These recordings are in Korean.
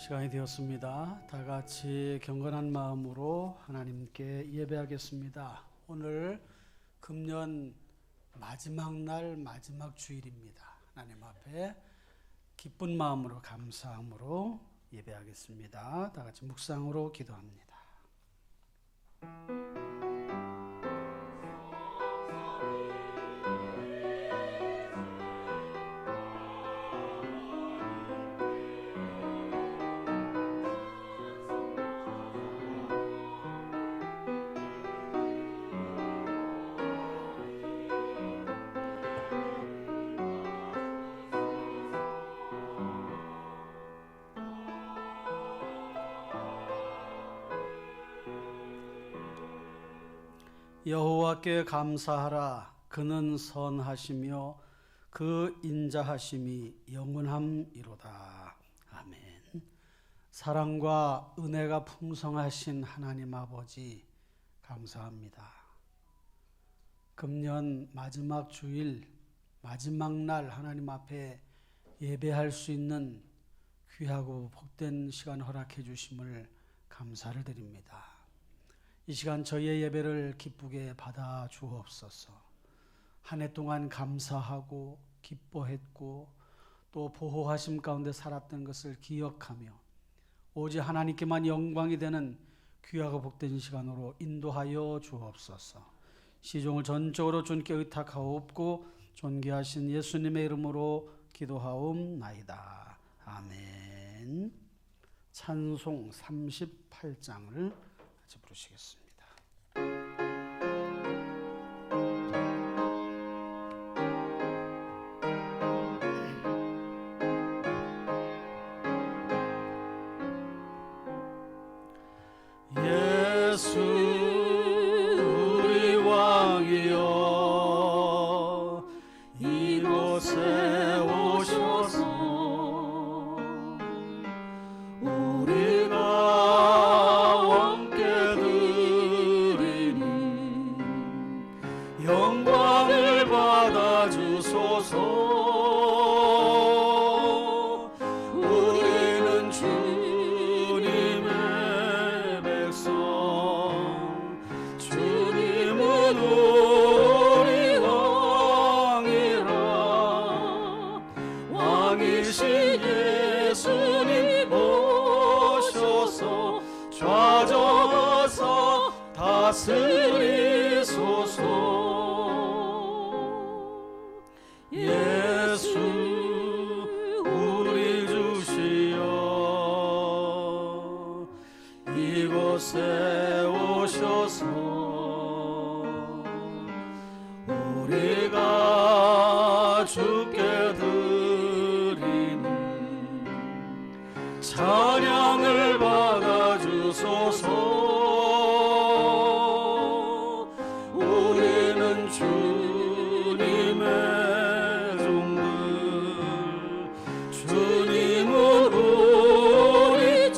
시간이 되었습니다. 다 같이 경건한 마음으로 하나님께 예배하겠습니다. 오늘 금년 마지막 날 마지막 주일입니다. 하나님 앞에 기쁜 마음으로 감사함으로 예배하겠습니다. 다 같이 묵상으로 기도합니다. 여호와께 감사하라. 그는 선하시며 그 인자하심이 영원함이로다. 아멘. 사랑과 은혜가 풍성하신 하나님 아버지 감사합니다. 금년 마지막 주일 마지막 날 하나님 앞에 예배할 수 있는 귀하고 복된 시간 허락해 주심을 감사를 드립니다. 이 시간 저희의 예배를 기쁘게 받아 주옵소서. 한 해 동안 감사하고 기뻐했고 또 보호하심 가운데 살았던 것을 기억하며 오직 하나님께만 영광이 되는 귀하고 복된 시간으로 인도하여 주옵소서. 시종을 전적으로 주님께 의탁하옵고 존귀하신 예수님의 이름으로 기도하옵나이다. 아멘. 찬송 38장을 같이 부르시겠습니다. 예수 우리 왕이여 이곳에 오셔서 우리가 함께 드리는 영광을 받아 주소서. 우리는 주님의 백성, 주님은 우리 왕이라. 왕이신 예수님 오셔서 좌정하사 다스리소서. 예수 우리 주시여 이곳에 오셔서 우리가 주께 드리는 찬양을 받아 주소서. 우리는 주님의 종들, 주님은 우리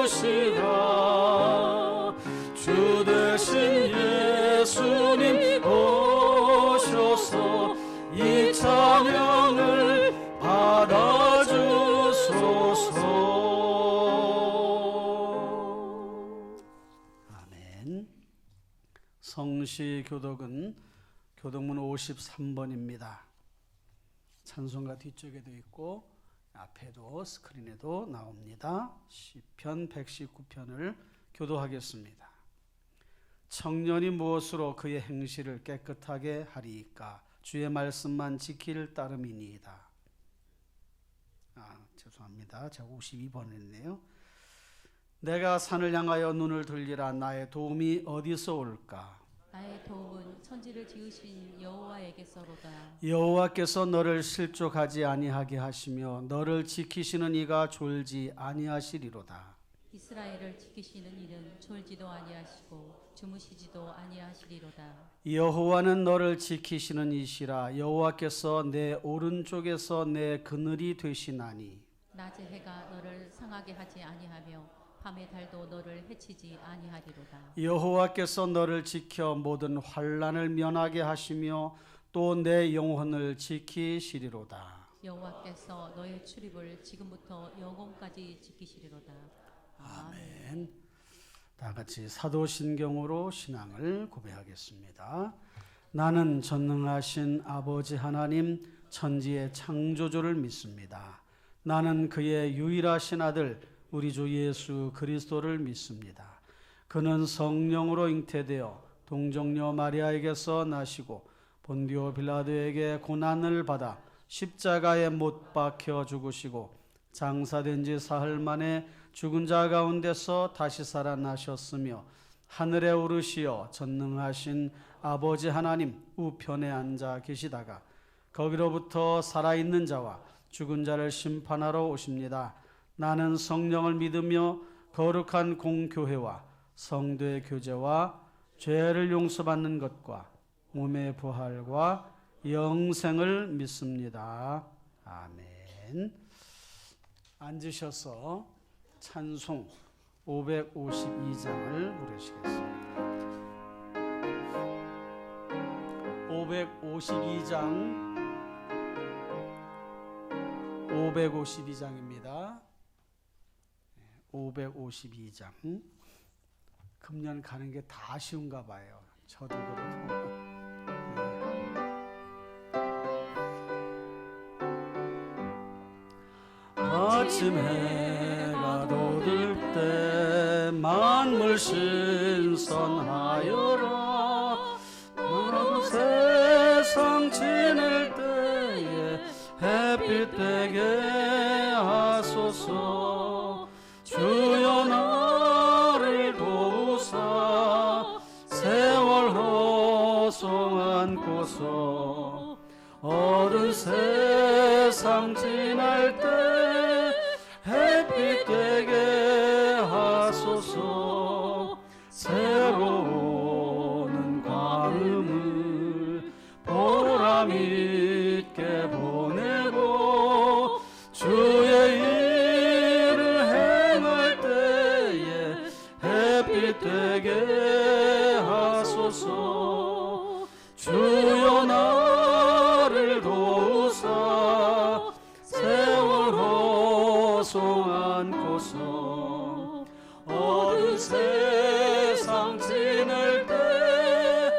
주시라. 주 대신 예수님 오셔서 이 찬양을 받아 주소서. 아멘. 성시 교독은 교독문 53번입니다. 찬송가 뒤쪽에도 있고 앞에도 스크린에도 나옵니다. 시편 119편을 교도하겠습니다. 청년이 무엇으로 그의 행실을 깨끗하게 하리이까? 주의 말씀만 지킬 따름이니이다. 죄송합니다. 제가 52번 했네요. 내가 산을 향하여 눈을 들리라. 나의 도움이 어디서 올까? 나의 도움은 천지를 지으신 여호와에게서로다. 여호와께서 너를 실족하지 아니하게 하시며 너를 지키시는 이가 졸지 아니하시리로다. 이스라엘을 지키시는 이는 졸지도 아니하시고 주무시지도 아니하시리로다. 여호와는 너를 지키시는 이시라. 여호와께서 내 오른쪽에서 내 그늘이 되시나니. 낮의 해가 너를 상하게 하지 아니하며 밤의 달도 너를 해치지 아니하리로다. 여호와께서 너를 지켜 모든 환난을 면하게 하시며 또 내 영혼을 지키시리로다. 여호와께서 너의 출입을 지금부터 영원까지 지키시리로다. 아멘. 다 같이 사도신경으로 신앙을 고백하겠습니다. 나는 전능하신 아버지 하나님 천지의 창조주를 믿습니다. 나는 그의 유일하신 아들 우리 주 예수 그리스도를 믿습니다. 그는 성령으로 잉태되어 동정녀 마리아에게서 나시고 본디오 빌라도에게 고난을 받아 십자가에 못 박혀 죽으시고 장사된 지 사흘 만에 죽은 자 가운데서 다시 살아나셨으며 하늘에 오르시어 전능하신 아버지 하나님 우편에 앉아 계시다가 거기로부터 살아있는 자와 죽은 자를 심판하러 오십니다. 나는 성령을 믿으며 거룩한 공교회와 성도의 교제와 죄를 용서받는 것과 몸의 부활과 영생을 믿습니다. 아멘. 앉으셔서 찬송 552장을 부르시겠습니다. 552장입니다. 552장. 금년 가는 게 다 쉬운가 봐요. 저도 그렇고. 아침 해가 돋을 때 만물 신선하여라. 나도 세상 지낼 때에 햇빛 되게 하소서. 주여 나를 도우사 세월 허송 안고서 어두운 세상 지날 때 햇빛 되게 하소서. 새로운 광음을 보람 있게 보내고 주의 일을 행할 때에 햇빛 되게 하소서. 주여 나를 도우사 세월 허송 안고서 어두운 세상 지낼 때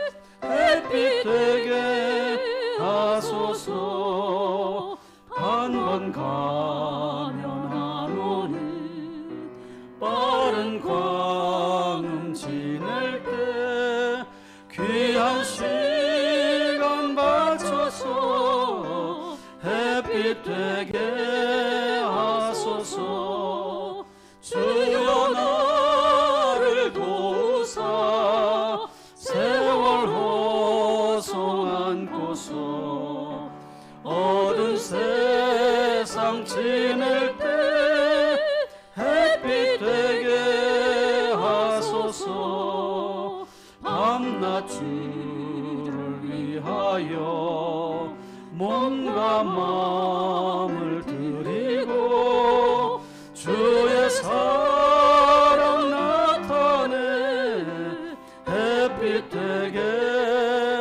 햇빛 되게 하소서. 한 번 가면 안 오는 빠른 광음 지낼 때 귀한 시간 바쳐서 햇빛 되게 하소서. 주여 나를 도우사 세월 허송 안고서 어두운 세상 지낼 때 햇빛 되게 하소서. 밤낮 주를 위하여 몸과 마음을 드리고 주의 사랑 나타내 햇빛 되게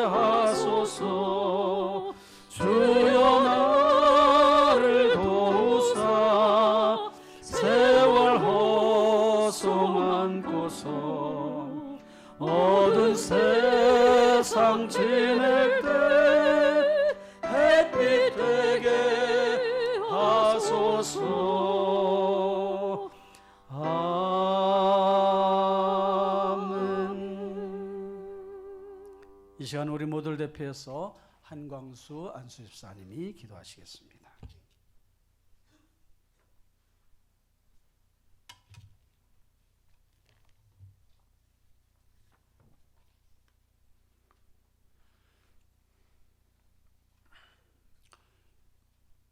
하소서. 주여 나를 도우사 세월 허송 안고서 어두운 세상 지낼 때 햇빛 되게 하소서. 아멘. 이 시간 우리 모두를 대표해서 한광수 안수집사님이 기도하시겠습니다.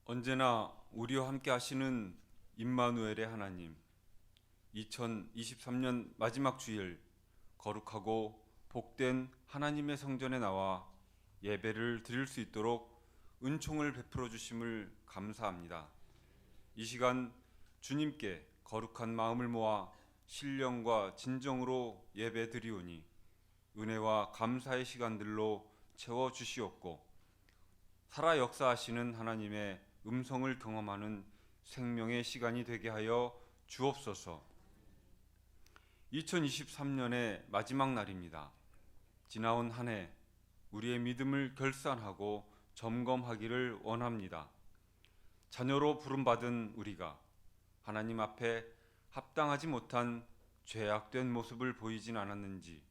언제나 우리와 함께 하시는 임마누엘의 하나님, 2023년 마지막 주일 거룩하고 복된 하나님의 성전에 나와 예배를 드릴 수 있도록 은총을 베풀어 주심을 감사합니다. 이 시간 주님께 거룩한 마음을 모아 신령과 진정으로 예배 드리오니 은혜와 감사의 시간들로 채워 주시옵고 살아 역사하시는 하나님의 음성을 경험하는 생명의 시간이 되게 하여 주옵소서. 2023년의 마지막 날입니다. 지나온 한 해 우리의 믿음을 결산하고 점검하기를 원합니다. 자녀로 부름받은 우리가 하나님 앞에 합당하지 못한 죄악된 모습을 보이진 않았는지,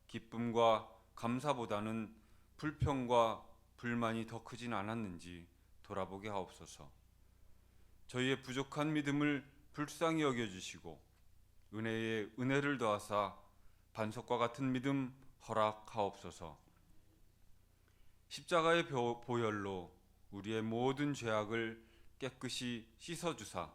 기쁨과 감사보다는 불평과 불만이 더 크진 않았는지 돌아보게 하옵소서. 저희의 부족한 믿음을 불쌍히 여겨주시고 은혜에 은혜를 더하사 반석과 같은 믿음 허락하옵소서. 십자가의 보혈로 우리의 모든 죄악을 깨끗이 씻어주사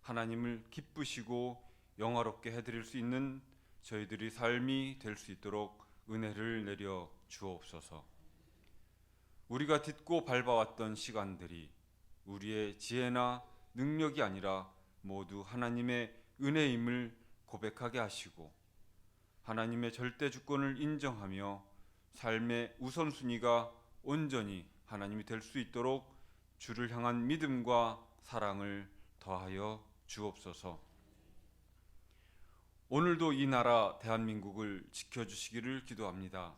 하나님을 기쁘시고 영화롭게 해드릴 수 있는 저희들의 삶이 될 수 있도록 은혜를 내려 주옵소서. 우리가 딛고 밟아왔던 시간들이 우리의 지혜나 능력이 아니라 모두 하나님의 은혜임을 고백하게 하시고 하나님의 절대 주권을 인정하며 삶의 우선순위가 온전히 하나님이 될 수 있도록 주를 향한 믿음과 사랑을 더하여 주옵소서. 오늘도 이 나라 대한민국을 지켜주시기를 기도합니다.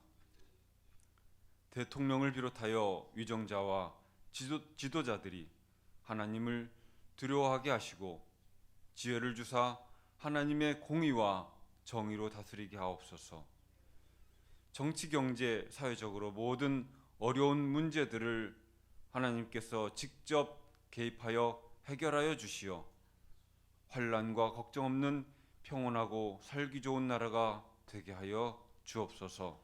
대통령을 비롯하여 위정자와 지도자들이 하나님을 두려워하게 하시고 지혜를 주사 하나님의 공의와 정의로 다스리게 하옵소서. 정치, 경제, 사회적으로 모든 어려운 문제들을 하나님께서 직접 개입하여 해결하여 주시어 환난과 걱정 없는 평온하고 살기 좋은 나라가 되게 하여 주옵소서.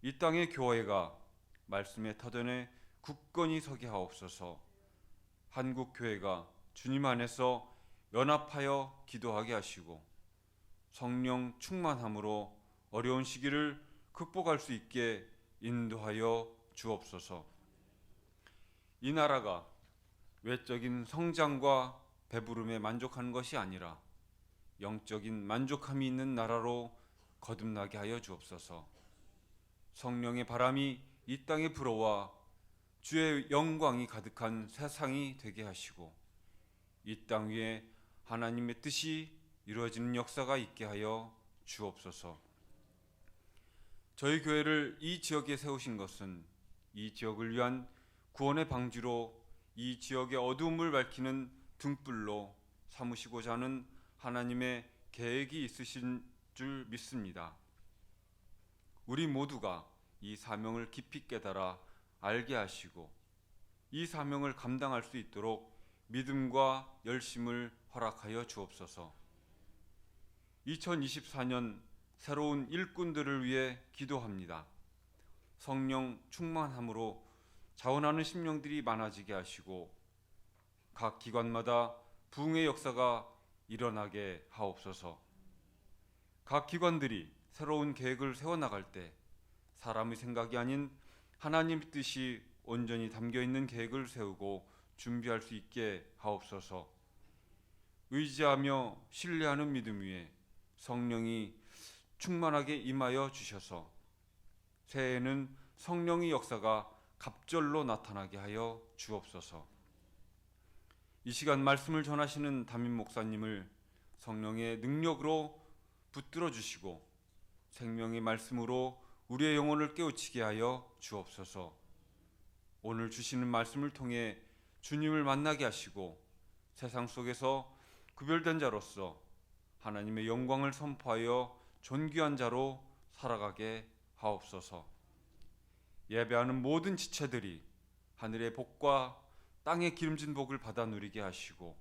이 땅의 교회가 말씀의 터전에 굳건히 서게 하옵소서. 한국 교회가 주님 안에서 연합하여 기도하게 하시고 성령 충만함으로 어려운 시기를 극복할 수 있게 인도하여 주옵소서. 이 나라가 외적인 성장과 배부름에 만족하는 것이 아니라 영적인 만족함이 있는 나라로 거듭나게 하여 주옵소서. 성령의 바람이 이 땅에 불어와 주의 영광이 가득한 세상이 되게 하시고 이 땅 위에 하나님의 뜻이 이루어지는 역사가 있게 하여 주옵소서. 저희 교회를 이 지역에 세우신 것은 이 지역을 위한 구원의 방지로 이 지역의 어두움을 밝히는 등불로 삼으시고자 하는 하나님의 계획이 있으신 줄 믿습니다. 우리 모두가 이 사명을 깊이 깨달아 알게 하시고 이 사명을 감당할 수 있도록 믿음과 열심을 허락하여 주옵소서. 2024년 새로운 일꾼들을 위해 기도합니다. 성령 충만함으로 자원하는 심령들이 많아지게 하시고 각 기관마다 부흥의 역사가 일어나게 하옵소서. 각 기관들이 새로운 계획을 세워나갈 때 사람의 생각이 아닌 하나님의 뜻이 온전히 담겨있는 계획을 세우고 준비할 수 있게 하옵소서. 의지하며 신뢰하는 믿음 위에 성령이 충만하게 임하여 주셔서 새해에는 성령의 역사가 갑절로 나타나게 하여 주옵소서. 이 시간 말씀을 전하시는 담임 목사님을 성령의 능력으로 붙들어 주시고 생명의 말씀으로 우리의 영혼을 깨우치게 하여 주옵소서. 오늘 주시는 말씀을 통해 주님을 만나게 하시고 세상 속에서 구별된 자로서 하나님의 영광을 선포하여 존귀한 자로 살아가게 하옵소서. 예배하는 모든 지체들이 하늘의 복과 땅의 기름진 복을 받아 누리게 하시고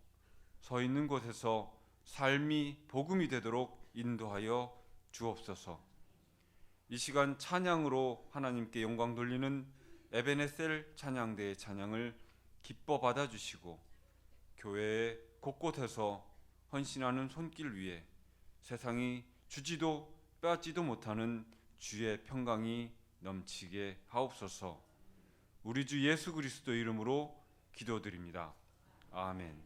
서 있는 곳에서 삶이 복음이 되도록 인도하여 주옵소서. 이 시간 찬양으로 하나님께 영광 돌리는 에베네셀 찬양대의 찬양을 기뻐 받아주시고 교회의 곳곳에서 헌신하는 손길 위에 세상이 주지도 빼앗지도 못하는 주의 평강이 넘치게 하옵소서. 우리 주 예수 그리스도 이름으로 기도드립니다. 아멘.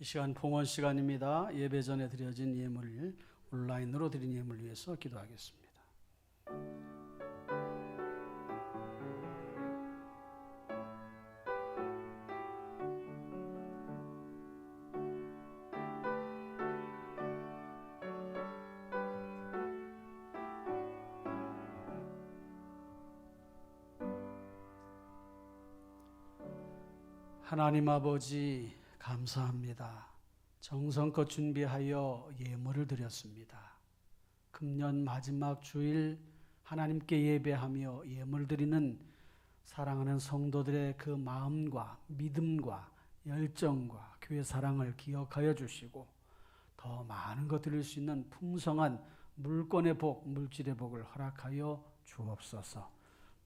시간 봉헌 시간입니다. 예배 전에 드려진 예물, 온라인으로 드린 예물 위해서 기도하겠습니다. 하나님 아버지 감사합니다. 정성껏 준비하여 예물을 드렸습니다. 금년 마지막 주일 하나님께 예배하며 예물 드리는 사랑하는 성도들의 그 마음과 믿음과 열정과 교회 사랑을 기억하여 주시고 더 많은 것 드릴 수 있는 풍성한 물권의 복, 물질의 복을 허락하여 주옵소서.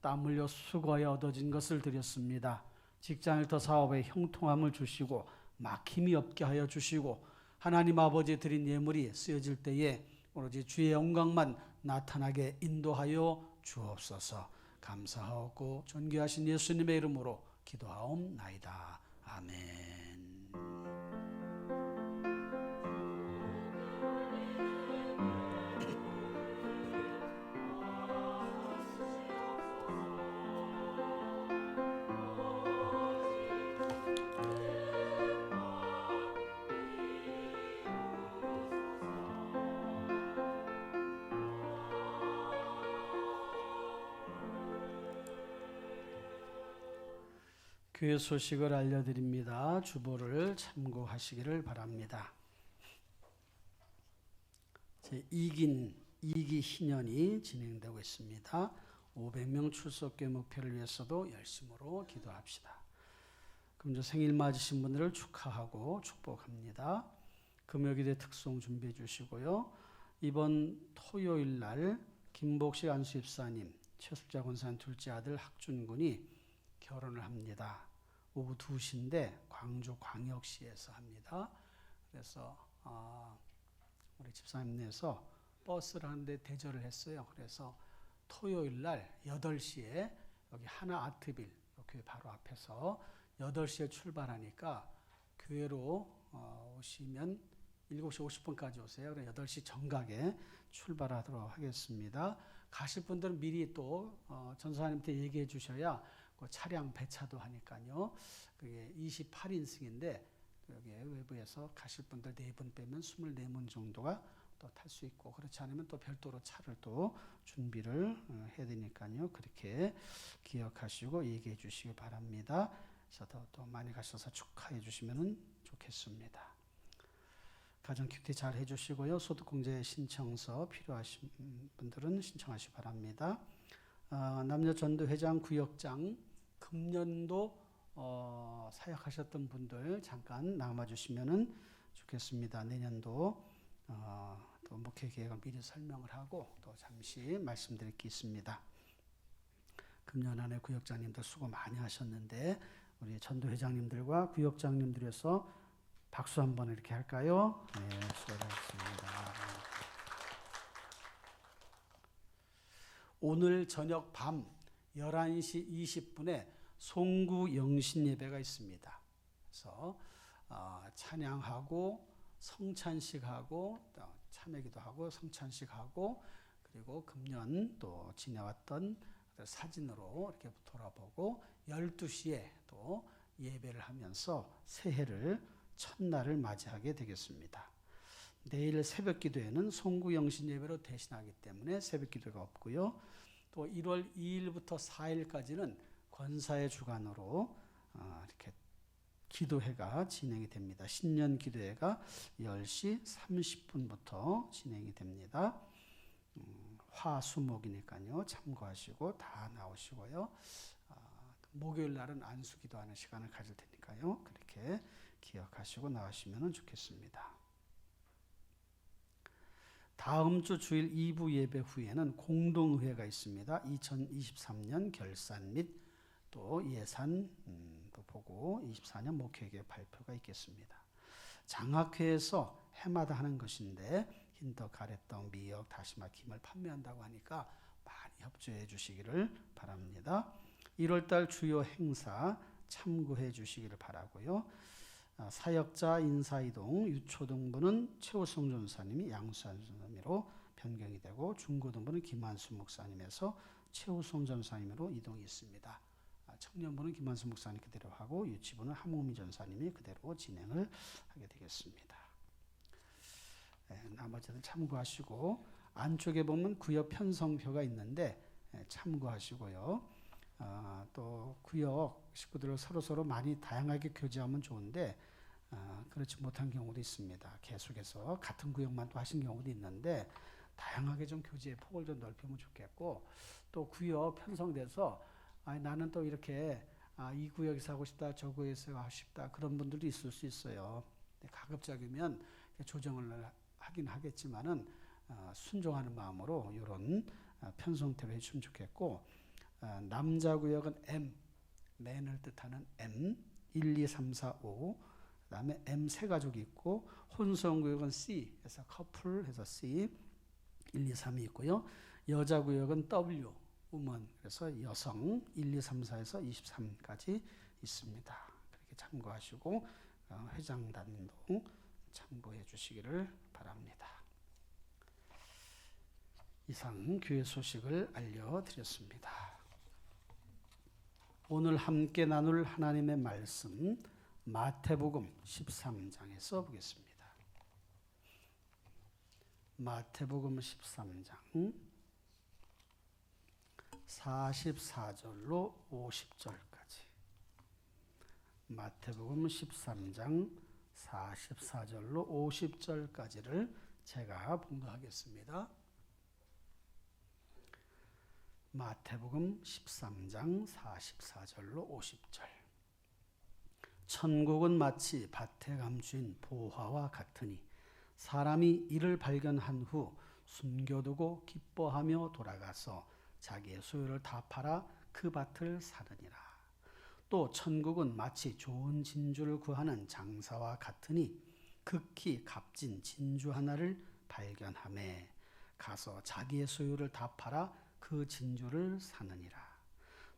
땀 흘려 수고하여 얻어진 것을 드렸습니다. 직장일터 사업에 형통함을 주시고 막힘이 없게 하여 주시고 하나님 아버지 드린 예물이 쓰여질 때에 오로지 주의 영광만 나타나게 인도하여 주옵소서. 감사하고 존귀하신 예수님의 이름으로 기도하옵나이다. 아멘. 교회 소식을 알려드립니다. 주보를 참고하시기를 바랍니다. 제2기 희년이 진행되고 있습니다. 500명 출석교회 목표를 위해서도 열심으로 기도합시다. 금주 생일 맞으신 분들을 축하하고 축복합니다. 금요기대 특송 준비해 주시고요. 이번 토요일 날 김복식 안수입사님, 최숙자 권사님 둘째 아들 학준군이 결혼을 합니다. 오후 2시인데 광주 광역시에서 합니다. 그래서 우리 집사님네에서 버스를 하는데 대절을 했어요. 그래서 토요일 날 8시에 여기 하나 아트빌 교회 바로 앞에서 8시에 출발하니까 교회로 오시면 7시 50분까지 오세요. 그래서 8시 정각에 출발하도록 하겠습니다. 가실 분들은 미리 또 전사님한테 얘기해 주셔야 그 차량 배차도 하니까요. 그게 28인승인데 여기 외부에서 가실 분들 4분 빼면 24분 정도가 또 탈 수 있고 그렇지 않으면 또 별도로 차를 또 준비를 해야 되니까요. 그렇게 기억하시고 얘기해 주시기 바랍니다. 그래서 또 많이 가셔서 축하해 주시면 좋겠습니다. 가정 큐티 잘 해주시고요. 소득공제 신청서 필요하신 분들은 신청하시기 바랍니다. 남녀전도회장 구역장 금년도 사역하셨던 분들 잠깐 남아주시면 좋겠습니다. 내년도 또 목회 계획을 미리 설명을 하고 또 잠시 말씀드릴 게 있습니다. 금년 안에 구역장님들 수고 많이 하셨는데 우리 전도회장님들과 구역장님들에서 박수 한번 이렇게 할까요? 네, 수고하셨습니다. 오늘 저녁 밤 11시 20분에 송구 영신 예배가 있습니다. 그래서 찬양하고 성찬식하고 참회기도하고 성찬식하고 그리고 금년 또 지내왔던 사진으로 이렇게 돌아보고 12시에 또 예배를 하면서 새해를 첫날을 맞이하게 되겠습니다. 내일 새벽 기도회는 송구 영신 예배로 대신하기 때문에 새벽 기도가 없고요. 또 1월 2일부터 4일까지는 권사의 주관으로 이렇게 기도회가 진행이 됩니다. 신년 기도회가 10시 30분부터 진행이 됩니다. 화수목이니까요. 참고하시고 다 나오시고요. 목요일 날은 안수 기도하는 시간을 가질 테니까요. 그렇게 기억하시고 나오시면 좋겠습니다. 다음 주 주일 2부 예배 후에는 공동의회가 있습니다. 2023년 결산 및 또 예산 또 보고 24년 목회계획 발표가 있겠습니다. 장학회에서 해마다 하는 것인데 흰떡, 가래떡, 미역, 다시마, 김을 판매한다고 하니까 많이 협조해 주시기를 바랍니다. 1월달 주요 행사 참고해 주시기를 바라고요. 사역자 인사이동 유초등부는 최우성 전사님이 양수환 전사님으로 변경이 되고 중고등부는 김한수 목사님에서 최우성 전사님으로 이동이 있습니다. 청년부는 김한수 목사님 그대로 하고 유치부는 함우미 전사님이 그대로 진행을 하게 되겠습니다. 나머지는 참고하시고 안쪽에 보면 구역 편성표가 있는데 참고하시고요. 또 구역 식구들을 서로 많이 다양하게 교제하면 좋은데 그렇지 못한 경우도 있습니다. 계속해서 같은 구역만 또 하신 경우도 있는데 다양하게 좀 교제의 폭을 좀 넓히면 좋겠고 또 구역 편성돼서 나는 또 이렇게 이 구역에서 하고 싶다 저 구역에서 하고 싶다 그런 분들도 있을 수 있어요. 가급적이면 조정을 하긴 하겠지만은 순종하는 마음으로 이런 편성태로 해주면 좋겠고 남자 구역은 맨을 뜻하는 M 1, 2, 3, 4, 5 그다음에 M 세 가족이 있고 혼성 구역은 C 해서 커플 해서 C 1, 2, 3이 있고요. 여자 구역은 W 우먼 그래서 여성 1, 2, 3, 4에서 23까지 있습니다. 그렇게 참고하시고 회장단도 참고해 주시기를 바랍니다. 이상 교회 소식을 알려드렸습니다. 오늘 함께 나눌 하나님의 말씀 마태복음 13장에서 보겠습니다. 마태복음 13장 44절로 50절까지 마태복음 13장 44절로 50절까지를 제가 봉독하겠습니다. 마태복음 13장 44절로 50절 천국은 마치 밭에 감추인 보화와 같으니 사람이 이를 발견한 후 숨겨두고 기뻐하며 돌아가서 자기의 소유를 다 팔아 그 밭을 사느니라. 또 천국은 마치 좋은 진주를 구하는 장사와 같으니 극히 값진 진주 하나를 발견하매 가서 자기의 소유를 다 팔아 그 진주를 사느니라.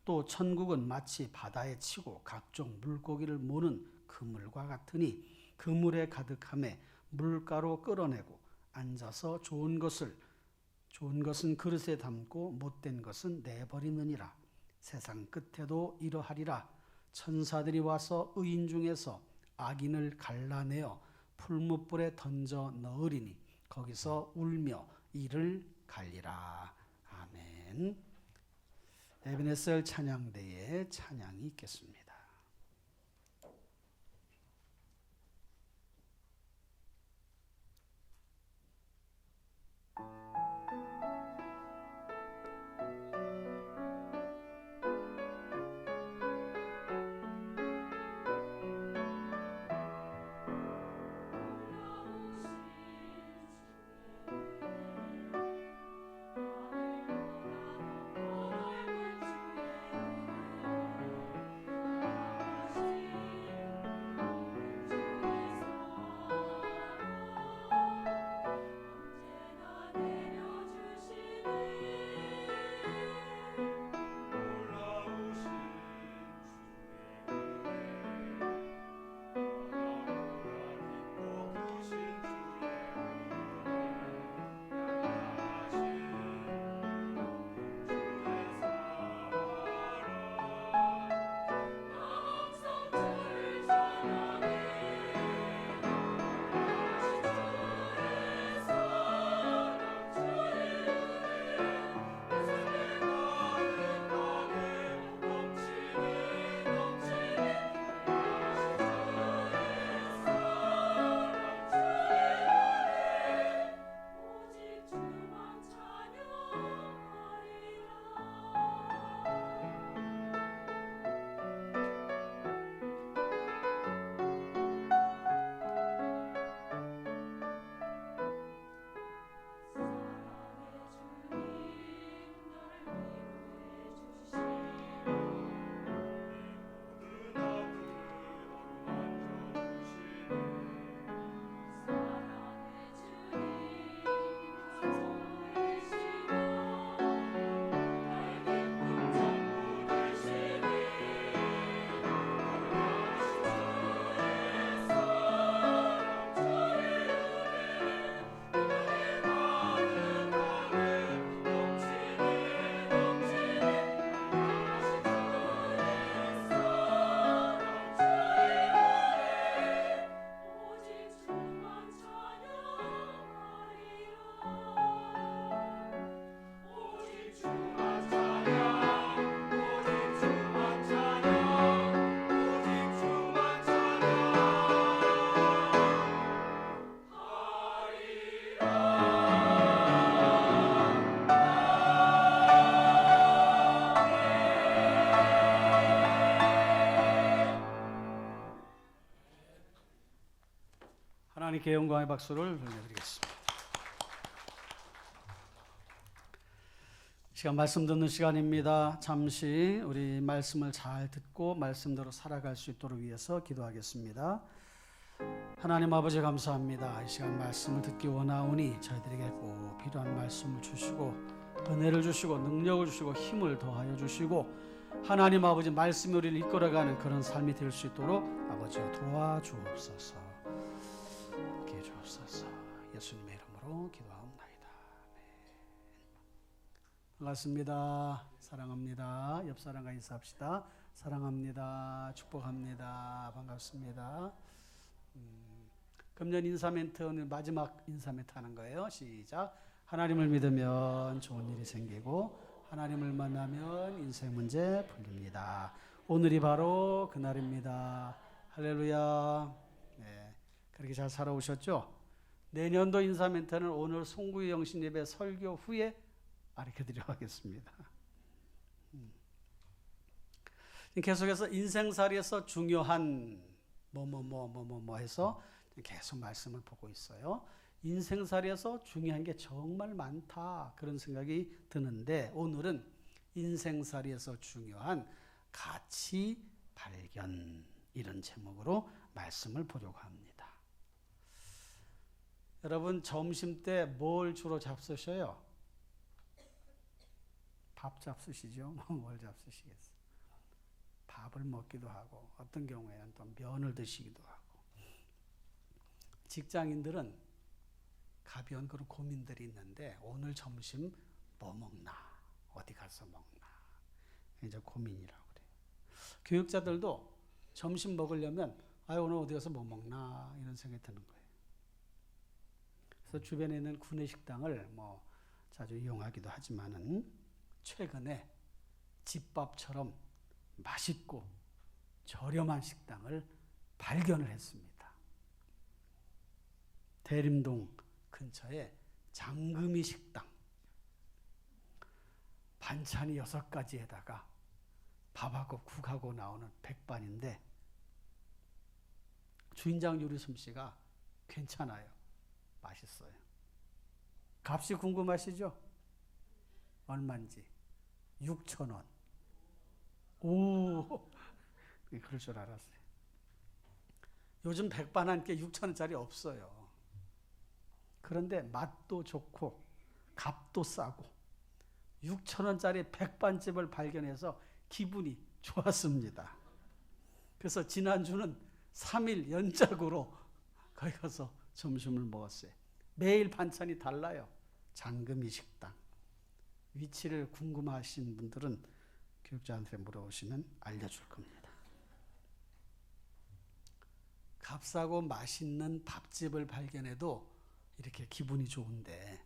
또 천국은 마치 바다에 치고 각종 물고기를 모는 그물과 같으니 그물에 가득함에 물가로 끌어내고 앉아서 좋은 것은 그릇에 담고 못된 것은 내버리느니라. 세상 끝에도 이러하리라. 천사들이 와서 의인 중에서 악인을 갈라내어 풀무불에 던져 넣으리니 거기서 울며 이를 갈리라. 아멘. 에베네셀 찬양대에 찬양이 있겠습니다. 하나님께 영광의 박수를 올려드리겠습니다. 시간 말씀 듣는 시간입니다. 잠시 우리 말씀을 잘 듣고 말씀대로 살아갈 수 있도록 위해서 기도하겠습니다. 하나님 아버지 감사합니다. 이 시간 말씀을 듣기 원하오니 저희들에게 꼭 필요한 말씀을 주시고 은혜를 주시고 능력을 주시고 힘을 더하여 주시고 하나님 아버지 말씀이 우리를 이끌어가는 그런 삶이 될 수 있도록 아버지여 도와주옵소서. 함께해 주옵소서. 예수님의 이름으로 기도하옵나이다. 반갑습니다. 사랑합니다. 옆 사람과 인사합시다. 사랑합니다. 축복합니다. 반갑습니다. 금년 인사 멘트 오늘 마지막 인사 멘트 하는 거예요. 시작. 하나님을 믿으면 좋은 일이 생기고 하나님을 만나면 인생 문제 풀립니다. 오늘이 바로 그날입니다. 할렐루야. 네, 그렇게 잘 살아오셨죠? 내년도 인사 멘트는 오늘 송구의 영신 예배 설교 후에 가르쳐드리도록 하겠습니다. 계속해서 인생살이에서 중요한 뭐 해서 계속 말씀을 보고 있어요. 인생살이에서 중요한 게 정말 많다 그런 생각이 드는데 오늘은 인생살이에서 중요한 가치 발견 이런 제목으로 말씀을 보려고 합니다. 여러분 점심 때 뭘 주로 잡수셔요? 밥 잡수시죠? 뭘 잡수시겠어요? 밥을 먹기도 하고 어떤 경우에는 또 면을 드시기도 하고 직장인들은 가벼운 그런 고민들이 있는데 오늘 점심 뭐 먹나 어디 가서 먹나 이제 고민이라고 그래요. 교육자들도 점심 먹으려면 오늘 어디 가서 뭐 먹나 이런 생각이 드는 거예요. 그래서 주변에 있는 구내식당을 자주 이용하기도 하지만은 최근에 집밥처럼 맛있고 저렴한 식당을 발견을 했습니다. 대림동 근처에 장금이 식당. 반찬이 6가지에다가 밥하고 국하고 나오는 백반인데 주인장 요리 솜씨가 괜찮아요. 맛있어요. 값이 궁금하시죠? 얼마인지 6,000원. 오, 그럴 줄 알았어요. 요즘 백반 한 개 6,000원짜리 없어요. 그런데 맛도 좋고 값도 싸고 6,000원짜리 백반집을 발견해서 기분이 좋았습니다. 그래서 지난주는 3일 연작으로 거기 가서 점심을 먹었어요. 매일 반찬이 달라요. 장금이 식당. 위치를 궁금하신 분들은 교육자한테 물어보시면 알려줄 겁니다. 값싸고 맛있는 밥집을 발견해도 이렇게 기분이 좋은데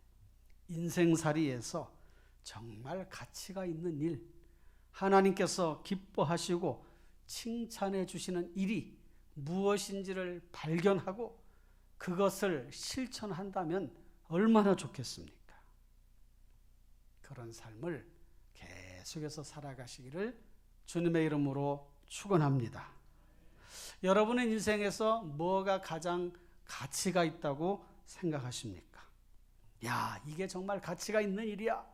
인생살이에서 정말 가치가 있는 일, 하나님께서 기뻐하시고 칭찬해 주시는 일이 무엇인지를 발견하고 그것을 실천한다면 얼마나 좋겠습니까? 그런 삶을 계속해서 살아가시기를 주님의 이름으로 축원합니다. 여러분의 인생에서 뭐가 가장 가치가 있다고 생각하십니까? 야, 이게 정말 가치가 있는 일이야.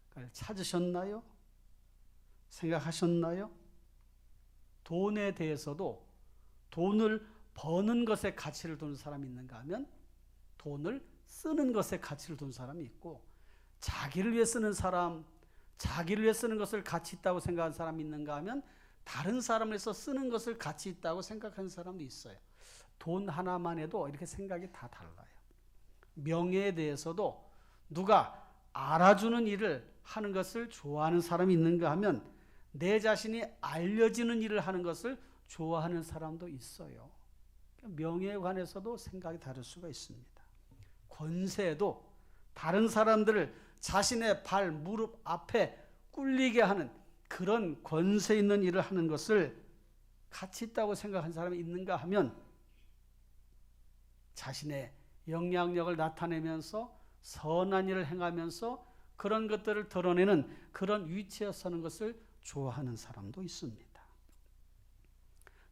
그걸 찾으셨나요? 생각하셨나요? 돈에 대해서도 돈을 버는 것에 가치를 두는 사람이 있는가 하면 돈을 쓰는 것에 가치를 두는 사람이 있고 자기를 위해 쓰는 사람, 자기를 위해 쓰는 것을 가치 있다고 생각하는 사람이 있는가 하면 다른 사람을 위해서 쓰는 것을 가치 있다고 생각하는 사람도 있어요. 돈 하나만 해도 이렇게 생각이 다 달라요. 명예에 대해서도 누가 알아주는 일을 하는 것을 좋아하는 사람이 있는가 하면 내 자신이 알려지는 일을 하는 것을 좋아하는 사람도 있어요. 명예에 관해서도 생각이 다를 수가 있습니다. 권세도 다른 사람들을 자신의 발, 무릎 앞에 꿀리게 하는 그런 권세 있는 일을 하는 것을 가치 있다고 생각하는 사람이 있는가 하면 자신의 영향력을 나타내면서 선한 일을 행하면서 그런 것들을 드러내는 그런 위치에 서는 것을 좋아하는 사람도 있습니다.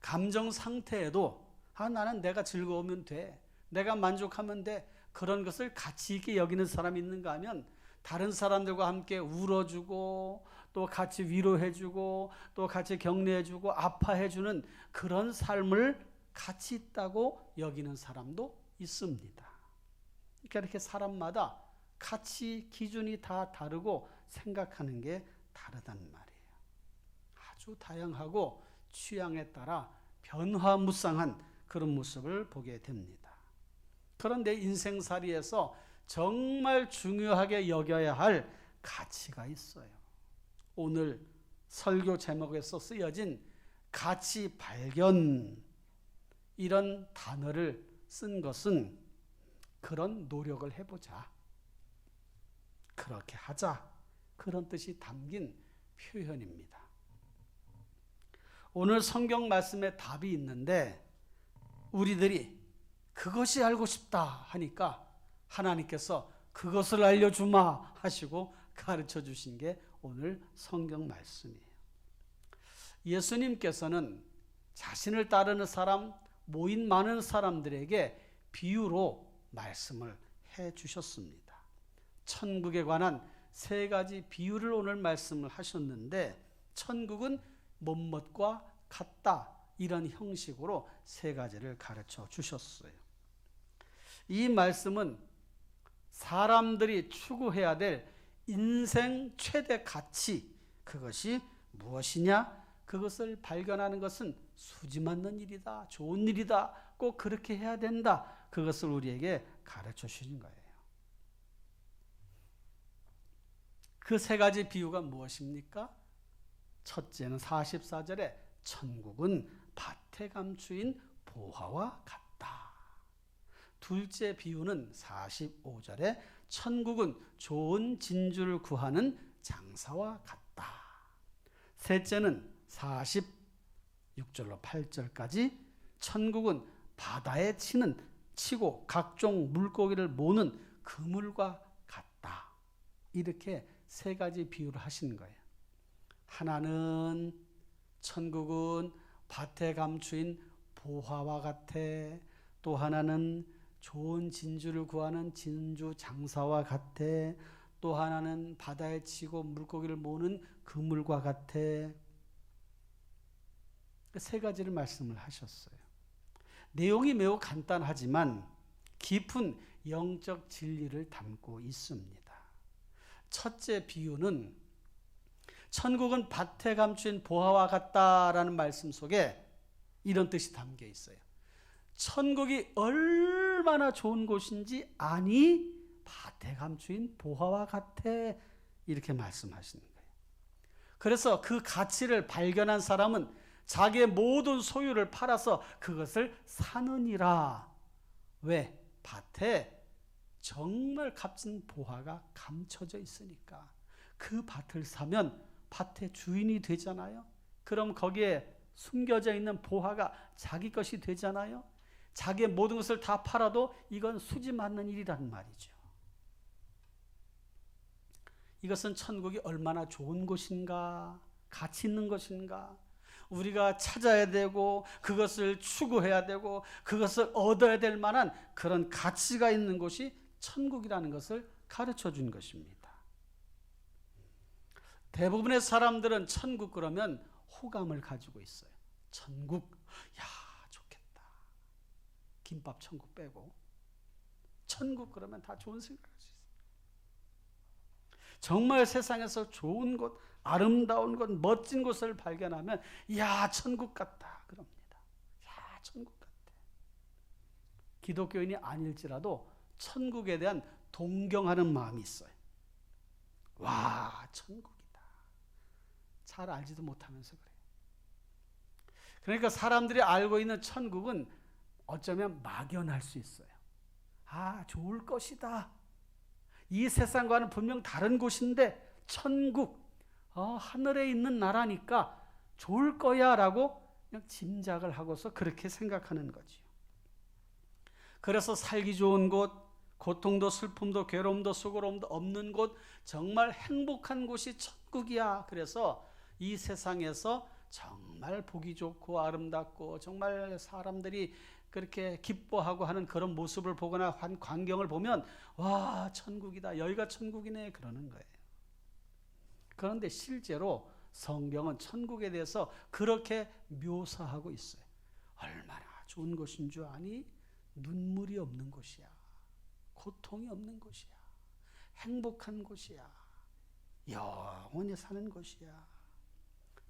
감정 상태에도 나는 내가 즐거우면 돼. 내가 만족하면 돼. 그런 것을 가치 있게 여기는 사람이 있는가 하면 다른 사람들과 함께 울어주고 또 같이 위로해주고 또 같이 격려해주고 아파해주는 그런 삶을 가치 있다고 여기는 사람도 있습니다. 그러니까 이렇게 사람마다 가치 기준이 다 다르고 생각하는 게 다르단 말이에요. 아주 다양하고 취향에 따라 변화무쌍한 그런 모습을 보게 됩니다. 그런데 인생살이에서 정말 중요하게 여겨야 할 가치가 있어요. 오늘 설교 제목에서 쓰여진 가치 발견, 이런 단어를 쓴 것은 그런 노력을 해보자, 그렇게 하자, 그런 뜻이 담긴 표현입니다. 오늘 성경 말씀에 답이 있는데 우리들이 그것이 알고 싶다 하니까 하나님께서 그것을 알려주마 하시고 가르쳐 주신 게 오늘 성경 말씀이에요. 예수님께서는 자신을 따르는 사람, 모인 많은 사람들에게 비유로 말씀을 해 주셨습니다. 천국에 관한 3가지 비유를 오늘 말씀을 하셨는데 천국은 못못과 같다, 이런 형식으로 3가지를 가르쳐 주셨어요. 이 말씀은 사람들이 추구해야 될 인생 최대 가치, 그것이 무엇이냐? 그것을 발견하는 것은 수지맞는 일이다, 좋은 일이다, 꼭 그렇게 해야 된다, 그것을 우리에게 가르쳐 주신 거예요. 그 3가지 비유가 무엇입니까? 첫째는 44절에 천국은 밭에 감추인 보화와 같다. 둘째 비유는 45절에 천국은 좋은 진주를 구하는 장사와 같다. 셋째는 46절로 8절까지 천국은 바다에 치고 각종 물고기를 모는 그물과 같다. 이렇게 3가지 비유를 하신 거예요. 하나는 천국은 밭에 감추인 보화와 같아. 또 하나는 좋은 진주를 구하는 진주 장사와 같아. 또 하나는 바다에 치고 물고기를 모는 그물과 같아. 3가지를 말씀을 하셨어요. 내용이 매우 간단하지만 깊은 영적 진리를 담고 있습니다. 첫째 비유는 천국은 밭에 감춘 보화와 같다라는 말씀 속에 이런 뜻이 담겨 있어요. 천국이 얼마나 좋은 곳인지 아니 밭에 감춘 보화와 같아, 이렇게 말씀하시는 거예요. 그래서 그 가치를 발견한 사람은 자기의 모든 소유를 팔아서 그것을 사느니라. 왜? 밭에 정말 값진 보화가 감춰져 있으니까. 그 밭을 사면 밭의 주인이 되잖아요. 그럼 거기에 숨겨져 있는 보화가 자기 것이 되잖아요. 자기의 모든 것을 다 팔아도 이건 수지 맞는 일이란 말이죠. 이것은 천국이 얼마나 좋은 곳인가, 가치 있는 것인가, 우리가 찾아야 되고 그것을 추구해야 되고 그것을 얻어야 될 만한 그런 가치가 있는 곳이 천국이라는 것을 가르쳐 준 것입니다. 대부분의 사람들은 천국 그러면 호감을 가지고 있어요. 천국, 야 좋겠다. 김밥 천국 빼고 천국 그러면 다 좋은 생각할 수 있어요. 정말 세상에서 좋은 곳, 아름다운 곳, 멋진 곳을 발견하면 야 천국 같다 그럽니다. 야 천국 같다. 기독교인이 아닐지라도 천국에 대한 동경하는 마음이 있어요. 와 천국이다. 잘 알지도 못하면서 그래요. 그러니까 사람들이 알고 있는 천국은 어쩌면 막연할 수 있어요. 아 좋을 것이다. 이 세상과는 분명 다른 곳인데 천국, 하늘에 있는 나라니까 좋을 거야 라고 그냥 짐작을 하고서 그렇게 생각하는 거지요. 그래서 살기 좋은 곳, 고통도 슬픔도 괴로움도 수고로움도 없는 곳, 정말 행복한 곳이 천국이야. 그래서 이 세상에서 정말 보기 좋고 아름답고 정말 사람들이 그렇게 기뻐하고 하는 그런 모습을 보거나 한 광경을 보면 와, 천국이다, 여기가 천국이네 그러는 거예요. 그런데 실제로 성경은 천국에 대해서 그렇게 묘사하고 있어요. 얼마나 좋은 곳인 줄 아니? 눈물이 없는 곳이야. 고통이 없는 곳이야. 행복한 곳이야. 영원히 사는 곳이야.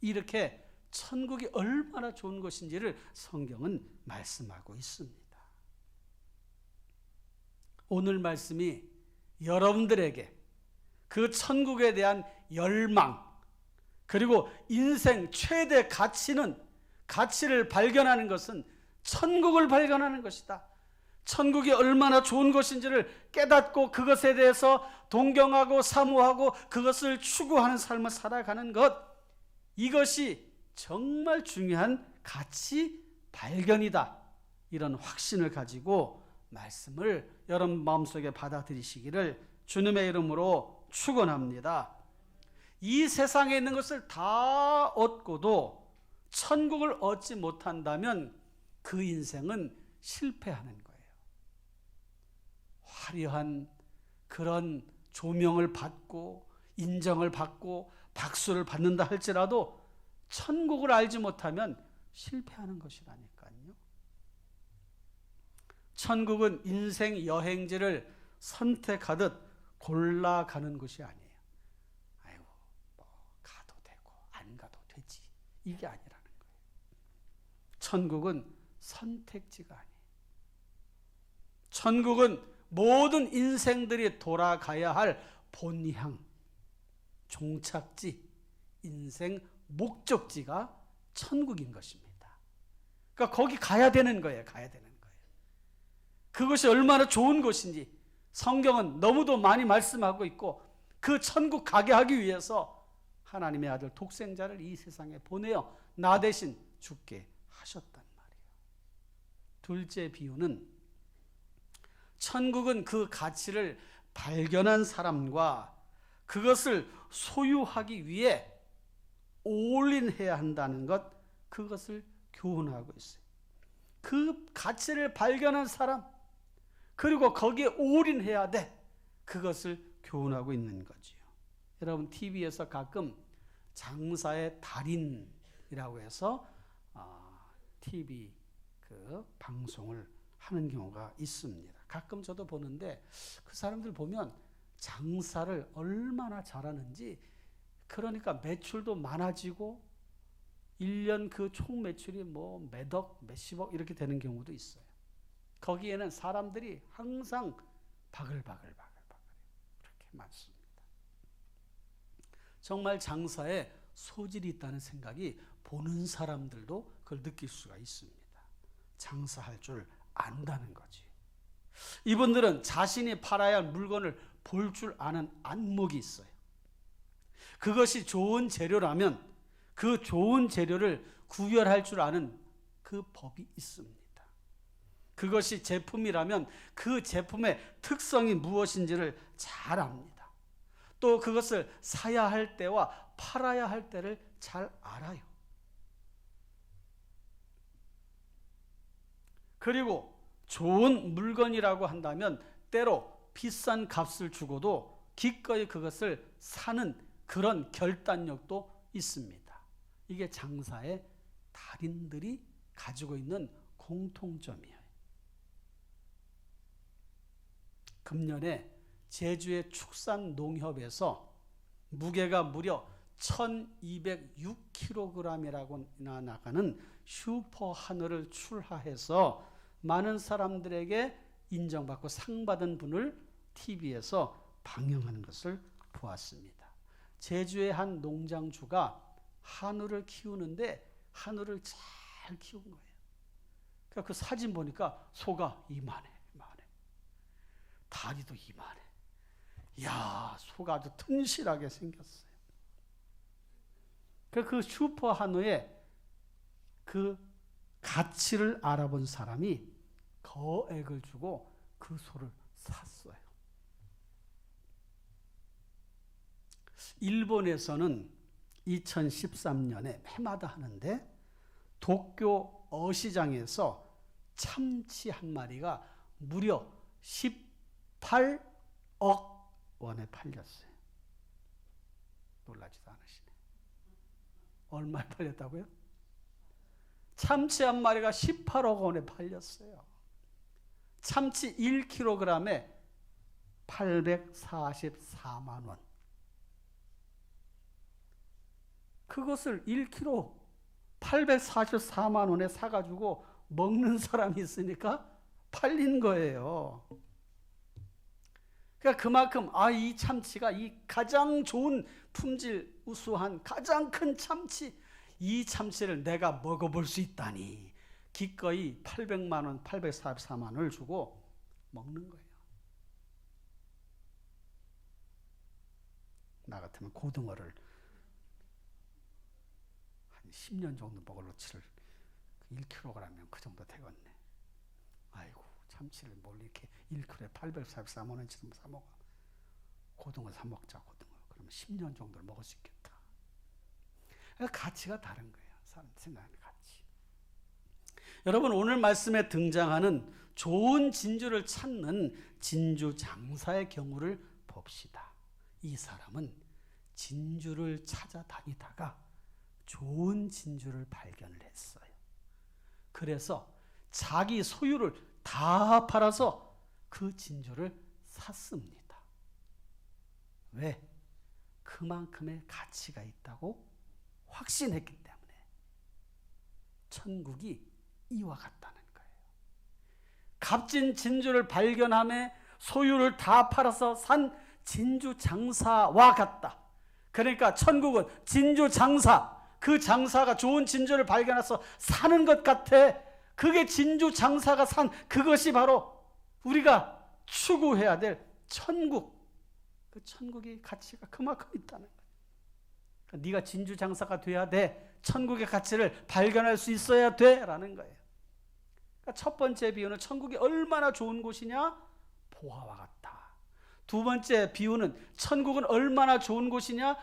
이렇게 천국이 얼마나 좋은 곳인지를 성경은 말씀하고 있습니다. 오늘 말씀이 여러분들에게 그 천국에 대한 열망, 그리고 인생 최대 가치를 발견하는 것은 천국을 발견하는 것이다. 천국이 얼마나 좋은 곳인지를 깨닫고 그것에 대해서 동경하고 사모하고 그것을 추구하는 삶을 살아가는 것, 이것이 정말 중요한 가치 발견이다. 이런 확신을 가지고 말씀을 여러분 마음속에 받아들이시기를 주님의 이름으로 축원합니다. 이 세상에 있는 것을 다 얻고도 천국을 얻지 못한다면 그 인생은 실패하는 거예요. 화려한 그런 조명을 받고 인정을 받고 박수를 받는다 할지라도 천국을 알지 못하면 실패하는 것이라니까요. 천국은 인생 여행지를 선택하듯 골라가는 것이 아니에요. 아이고, 뭐 가도 되고 안 가도 되지, 이게 아니라는 거예요. 천국은 선택지가 아니에요. 천국은 모든 인생들이 돌아가야 할 본향, 종착지, 인생 목적지가 천국인 것입니다. 그러니까 거기 가야 되는 거예요. 가야 되는 거예요. 그것이 얼마나 좋은 곳인지 성경은 너무도 많이 말씀하고 있고, 그 천국 가게 하기 위해서 하나님의 아들 독생자를 이 세상에 보내어 나 대신 죽게 하셨단 말이에요. 둘째 비유는 천국은 그 가치를 발견한 사람과 그것을 소유하기 위해 올인해야 한다는 것, 그것을 교훈하고 있어요. 그 가치를 발견한 사람, 그리고 거기에 올인해야 돼, 그것을 교훈하고 있는 거지요. 여러분 TV에서 가끔 장사의 달인이라고 해서 TV 그 방송을 하는 경우가 있습니다. 가끔 저도 보는데 그 사람들 보면 장사를 얼마나 잘하는지, 그러니까 매출도 많아지고 1년 그 총 매출이 뭐 몇억, 몇십억 이렇게 되는 경우도 있어요. 거기에는 사람들이 항상 바글바글 그렇게 많습니다. 정말 장사에 소질이 있다는 생각이 보는 사람들도 그걸 느낄 수가 있습니다. 장사할 줄 안다는 거지. 이분들은 자신이 팔아야 할 물건을 볼 줄 아는 안목이 있어요. 그것이 좋은 재료라면 그 좋은 재료를 구별할 줄 아는 그 법이 있습니다. 그것이 제품이라면 그 제품의 특성이 무엇인지를 잘 압니다. 또 그것을 사야 할 때와 팔아야 할 때를 잘 알아요. 그리고 좋은 물건이라고 한다면 때로 비싼 값을 주고도 기꺼이 그것을 사는 그런 결단력도 있습니다. 이게 장사의 달인들이 가지고 있는 공통점이에요. 금년에 제주의 축산농협에서 무게가 무려 1206kg이라고 나가는 슈퍼 한우를 출하해서 많은 사람들에게 인정받고 상 받은 분을 TV에서 방영하는 것을 보았습니다. 제주의 한 농장주가 한우를 키우는데 한우를 잘 키운 거예요. 그러니까 그 사진 보니까 소가 이만해. 다리도 이만해. 이야, 소가 아주 튼실하게 생겼어요. 그 슈퍼 한우의 그 가치를 알아본 사람이 거액을 주고 그 소를 샀어요. 일본에서는 2013년에 해마다 하는데 도쿄 어시장에서 참치 한 마리가 무려 18억 원에 팔렸어요. 놀라지도 않으시네. 얼마에 팔렸다고요? 참치 한 마리가 18억 원에 팔렸어요. 참치 1kg에 844만 원. 그것을 1kg 844만 원에 사가지고 먹는 사람이 있으니까 팔린 거예요. 그러니까 그만큼 이 참치가 이 가장 좋은 품질 우수한 가장 큰 참치, 이 참치를 내가 먹어볼 수 있다니 기꺼이 800만 원, 844만 원을 주고 먹는 거예요. 나 같으면 고등어를 한 10년 정도 먹을 어치를 1kg이면 그 정도 되겠네. 아이고, 참치를 뭘 이렇게 1kg에 844만 원치를 사 먹어. 고등어 사 먹자, 고등어. 그러면 10년 정도를 먹을 수 있겠다. 그러니까 가치가 다른 거예요. 사람 생각하는 가치. 여러분, 오늘 말씀에 등장하는 좋은 진주를 찾는 진주 장사의 경우를 봅시다. 이 사람은 진주를 찾아다니다가 좋은 진주를 발견을 했어요. 그래서 자기 소유를 다 팔아서 그 진주를 샀습니다. 왜? 그만큼의 가치가 있다고 확신했기 때문에. 천국이 이와 같다는 거예요. 값진 진주를 발견함에 소유를 다 팔아서 산 진주 장사와 같다. 그러니까 천국은 진주 장사, 그 장사가 좋은 진주를 발견해서 사는 것 같아. 그게 진주 장사가 산 그것이 바로 우리가 추구해야 될 천국. 그 천국의 가치가 그만큼 있다는 거예요. 그러니까 네가 진주 장사가 돼야 돼. 천국의 가치를 발견할 수 있어야 돼 라는 거예요. 그러니까 첫 번째 비유는 천국이 얼마나 좋은 곳이냐? 보화와 같다. 두 번째 비유는 천국은 얼마나 좋은 곳이냐?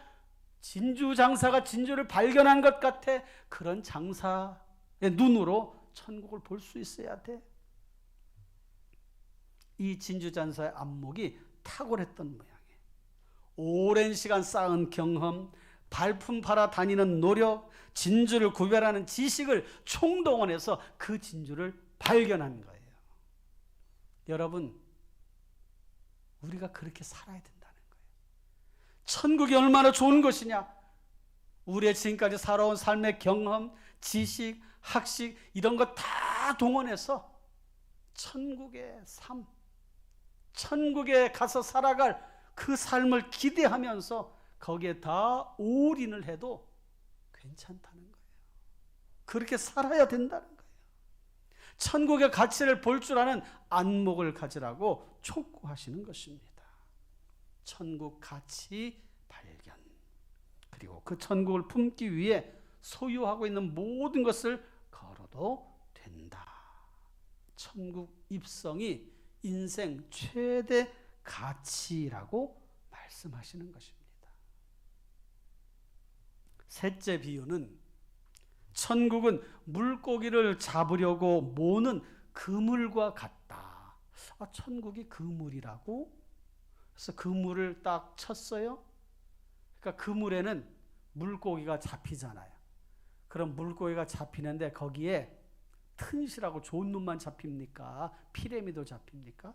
진주 장사가 진주를 발견한 것 같아. 그런 장사의 눈으로 천국을 볼 수 있어야 돼. 이 진주 장사의 안목이 탁월했던 모양이에요. 오랜 시간 쌓은 경험, 발품 팔아 다니는 노력, 진주를 구별하는 지식을 총동원해서 그 진주를 발견한 거예요. 여러분, 우리가 그렇게 살아야 된다는 거예요. 천국이 얼마나 좋은 것이냐? 우리의 지금까지 살아온 삶의 경험, 지식, 학식 이런 거 다 동원해서 천국의 삶, 천국에 가서 살아갈 그 삶을 기대하면서 거기에 다 올인을 해도 괜찮다는 거예요. 그렇게 살아야 된다는 거예요. 천국의 가치를 볼 줄 아는 안목을 가지라고 촉구하시는 것입니다. 천국 가치 발견, 그리고 그 천국을 품기 위해 소유하고 있는 모든 것을 걸어도 된다. 천국 입성이 인생 최대 가치라고 말씀하시는 것입니다. 셋째 비유는 천국은 물고기를 잡으려고 모는 그물과 같다. 천국이 그물이라고? 그래서 그물을 딱 쳤어요. 그러니까 그물에는 물고기가 잡히잖아요. 그럼 물고기가 잡히는데 거기에 튼실하고 좋은 놈만 잡힙니까? 피레미도 잡힙니까?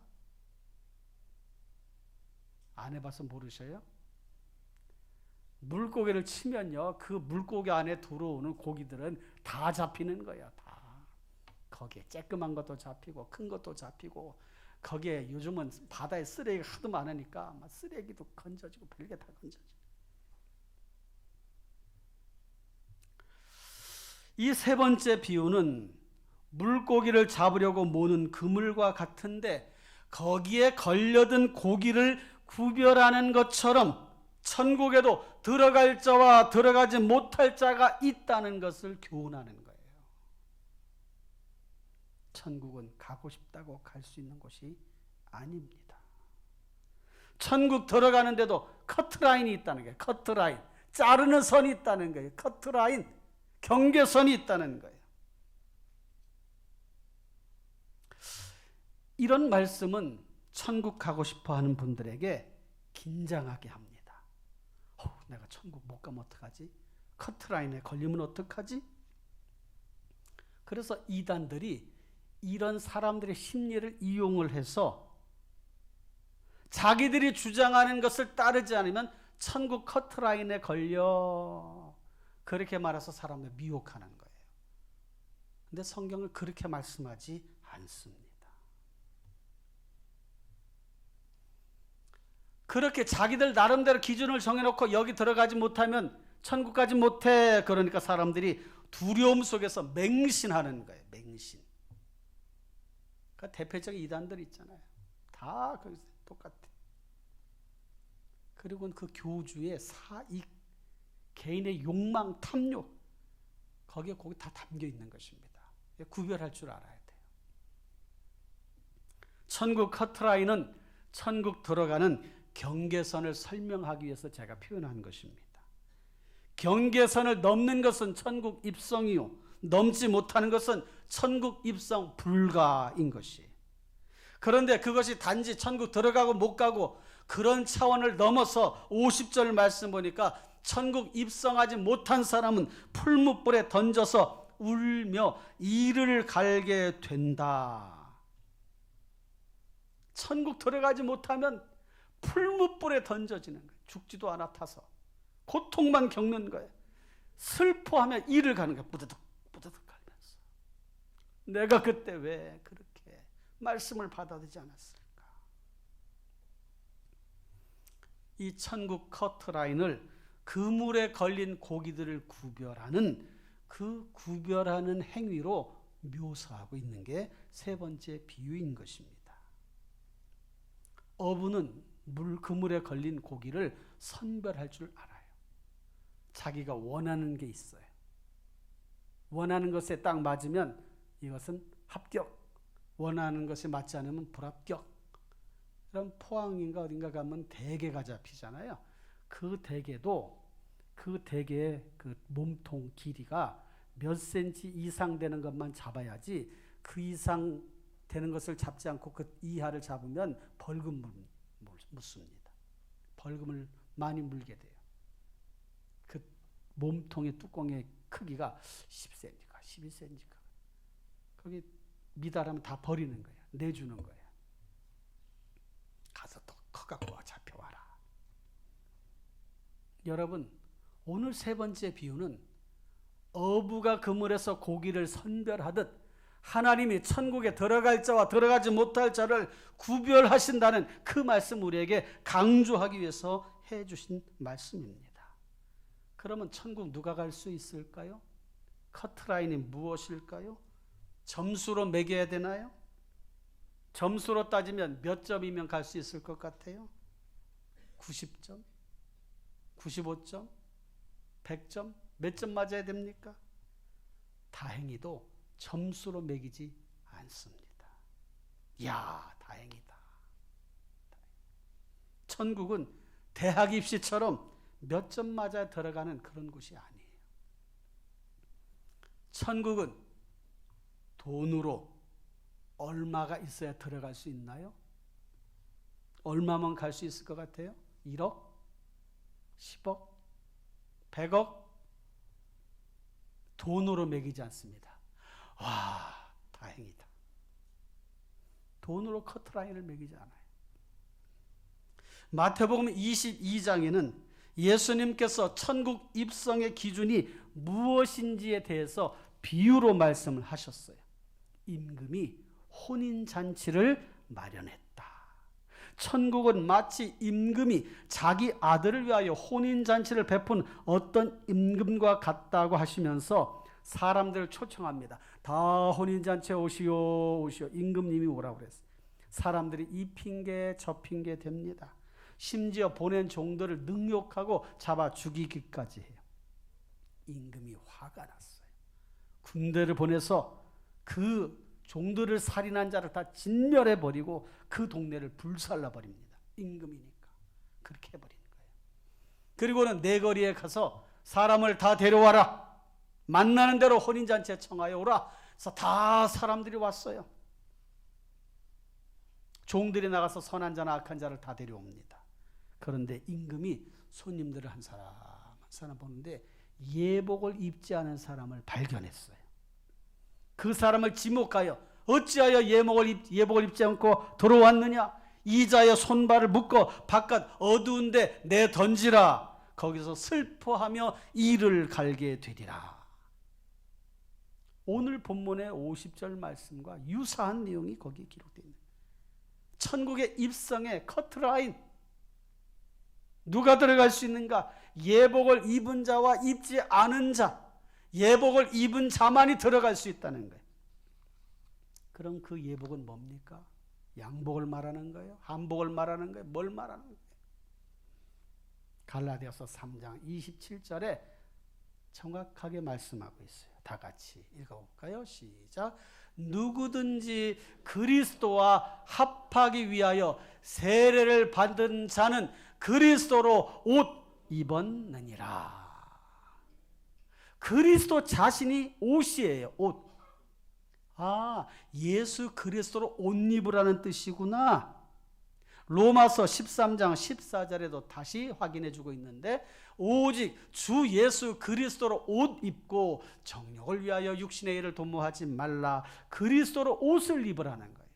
안 해봐서 모르셔요? 물고기를 치면요, 그 물고기 안에 들어오는 고기들은 다 잡히는 거예요. 다. 거기에 쬐끄만 것도 잡히고 큰 것도 잡히고, 거기에 요즘은 바다에 쓰레기가 하도 많으니까 막 쓰레기도 건져지고 별게 다 건져지고. 이 세 번째 비유는 물고기를 잡으려고 모는 그물과 같은데, 거기에 걸려든 고기를 구별하는 것처럼 천국에도 들어갈 자와 들어가지 못할 자가 있다는 것을 교훈하는 거예요. 천국은 가고 싶다고 갈 수 있는 곳이 아닙니다. 천국 들어가는데도 커트라인이 있다는 거예요. 커트라인. 자르는 선이 있다는 거예요. 커트라인. 경계선이 있다는 거예요. 이런 말씀은 천국 가고 싶어 하는 분들에게 긴장하게 합니다. 내가 천국 못 가면 어떡하지? 커트라인에 걸리면 어떡하지? 그래서 이단들이 이런 사람들의 심리를 이용을 해서 자기들이 주장하는 것을 따르지 않으면 천국 커트라인에 걸려, 그렇게 말해서 사람을 미혹하는 거예요. 근데 성경은 그렇게 말씀하지 않습니다. 그렇게 자기들 나름대로 기준을 정해놓고 여기 들어가지 못하면 천국 가지 못해, 그러니까 사람들이 두려움 속에서 맹신하는 거예요. 맹신. 그 대표적인 이단들 있잖아요. 다 거기서 똑같아. 그리고는 그 교주의 사익, 개인의 욕망, 탐욕, 거기에 거기 다 담겨 있는 것입니다. 구별할 줄 알아야 돼요. 천국 커트라인은 천국 들어가는 경계선을 설명하기 위해서 제가 표현한 것입니다. 경계선을 넘는 것은 천국 입성이요, 넘지 못하는 것은 천국 입성 불가인 것이에요. 그런데 그것이 단지 천국 들어가고 못 가고 그런 차원을 넘어서 50절 말씀 보니까 천국 입성하지 못한 사람은 풀무불에 던져서 울며 이를 갈게 된다. 천국 들어가지 못하면 풀무불에 던져지는 거예요. 죽지도 않아 타서 고통만 겪는 거예요. 슬퍼하며 이를 가는 거예요. 뿌드득 뿌드득 가면서. 내가 그때 왜 그렇게 말씀을 받아들이지 않았을까? 이 천국 커트라인을 그물에 걸린 고기들을 구별하는 그 구별하는 행위로 묘사하고 있는 게 세 번째 비유인 것입니다. 어부는 그물에 걸린 고기를 선별할 줄 알아요. 자기가 원하는 게 있어요. 원하는 것에 딱 맞으면 이것은 합격, 원하는 것이 맞지 않으면 불합격. 그럼 포항인가 어딘가 가면 대게가 잡히잖아요. 그 대게도 그 대게의 그 몸통 길이가 몇 센치 이상 되는 것만 잡아야지, 그 이상 되는 것을 잡지 않고 그 이하를 잡으면 벌금 묻습니다. 벌금을 많이 물게 돼요. 그 몸통의 뚜껑의 크기가 10cm가 12cm가. 거기 미달하면 다 버리는 거예요. 내주는 거예요. 가서 더 커갖고 잡혀와라. 여러분, 오늘 세 번째 비유는 어부가 그물에서 고기를 선별하듯 하나님이 천국에 들어갈 자와 들어가지 못할 자를 구별하신다는 그 말씀 우리에게 강조하기 위해서 해주신 말씀입니다. 그러면 천국 누가 갈 수 있을까요? 커트라인이 무엇일까요? 점수로 매겨야 되나요? 점수로 따지면 몇 점이면 갈 수 있을 것 같아요? 90점? 95점? 100점? 몇 점 맞아야 됩니까? 다행히도 점수로 매기지 않습니다. 이야, 다행이다. 천국은 대학 입시처럼 몇 점 맞아야 들어가는 그런 곳이 아니에요. 천국은 돈으로 얼마가 있어야 들어갈 수 있나요? 얼마만 갈 수 있을 것 같아요? 1억? 10억? 100억? 돈으로 매기지 않습니다. 와, 다행이다. 돈으로 커트라인을 매기지 않아요. 마태복음 22장에는 예수님께서 천국 입성의 기준이 무엇인지에 대해서 비유로 말씀을 하셨어요. 임금이 혼인잔치를 마련했다. 천국은 마치 임금이 자기 아들을 위하여 혼인잔치를 베푼 어떤 임금과 같다고 하시면서 사람들을 초청합니다. 다 혼인잔치에 오시오, 오시오. 임금님이 오라고 그랬어요. 사람들이 이 핑계 저 핑계 댑니다. 심지어 보낸 종들을 능욕하고 잡아 죽이기까지 해요. 임금이 화가 났어요. 군대를 보내서 그 종들을 살인한 자를 다 진멸해버리고 그 동네를 불살라버립니다. 임금이니까. 그렇게 해버리는 거예요. 그리고는 내거리에 가서 사람을 다 데려와라. 만나는 대로 혼인잔치에 청하여 오라. 그래서 다 사람들이 왔어요. 종들이 나가서 선한 자나 악한 자를 다 데려옵니다. 그런데 임금이 손님들을 한 사람 한 사람 보는데 예복을 입지 않은 사람을 발견했어요. 그 사람을 지목하여 어찌하여 예복을 입지 않고 들어왔느냐? 이자의 손발을 묶어 바깥 어두운 데 내던지라. 거기서 슬퍼하며 이를 갈게 되리라. 오늘 본문의 50절 말씀과 유사한 내용이 거기에 기록되어 있습니다. 천국의 입성의 커트라인, 누가 들어갈 수 있는가? 예복을 입은 자와 입지 않은 자, 예복을 입은 자만이 들어갈 수 있다는 거예요. 그럼 그 예복은 뭡니까? 양복을 말하는 거예요? 한복을 말하는 거예요? 뭘 말하는 거예요? 갈라디아서 3장 27절에 정확하게 말씀하고 있어요. 다 같이 읽어볼까요? 시작. 누구든지 그리스도와 합하기 위하여 세례를 받은 자는 그리스도로 옷 입었느니라. 그리스도 자신이 옷이에요. 옷. 아, 예수 그리스도로 옷 입으라는 뜻이구나. 로마서 13장 14절에도 다시 확인해 주고 있는데 오직 주 예수 그리스도로 옷 입고 정욕을 위하여 육신의 일을 도모하지 말라. 그리스도로 옷을 입으라는 거예요.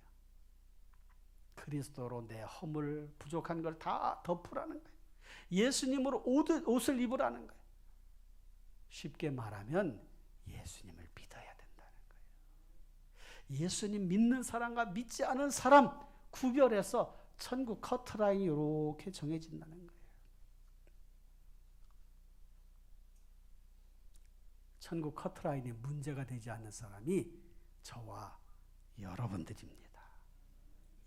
그리스도로 내 허물 부족한 걸 다 덮으라는 거예요. 예수님으로 옷을 입으라는 거예요. 쉽게 말하면 예수님을 믿어야 된다는 거예요. 예수님 믿는 사람과 믿지 않은 사람 구별해서 천국 커트라인이 이렇게 정해진다는 거예요. 천국 커트라인에 문제가 되지 않는 사람이 저와 여러분들입니다.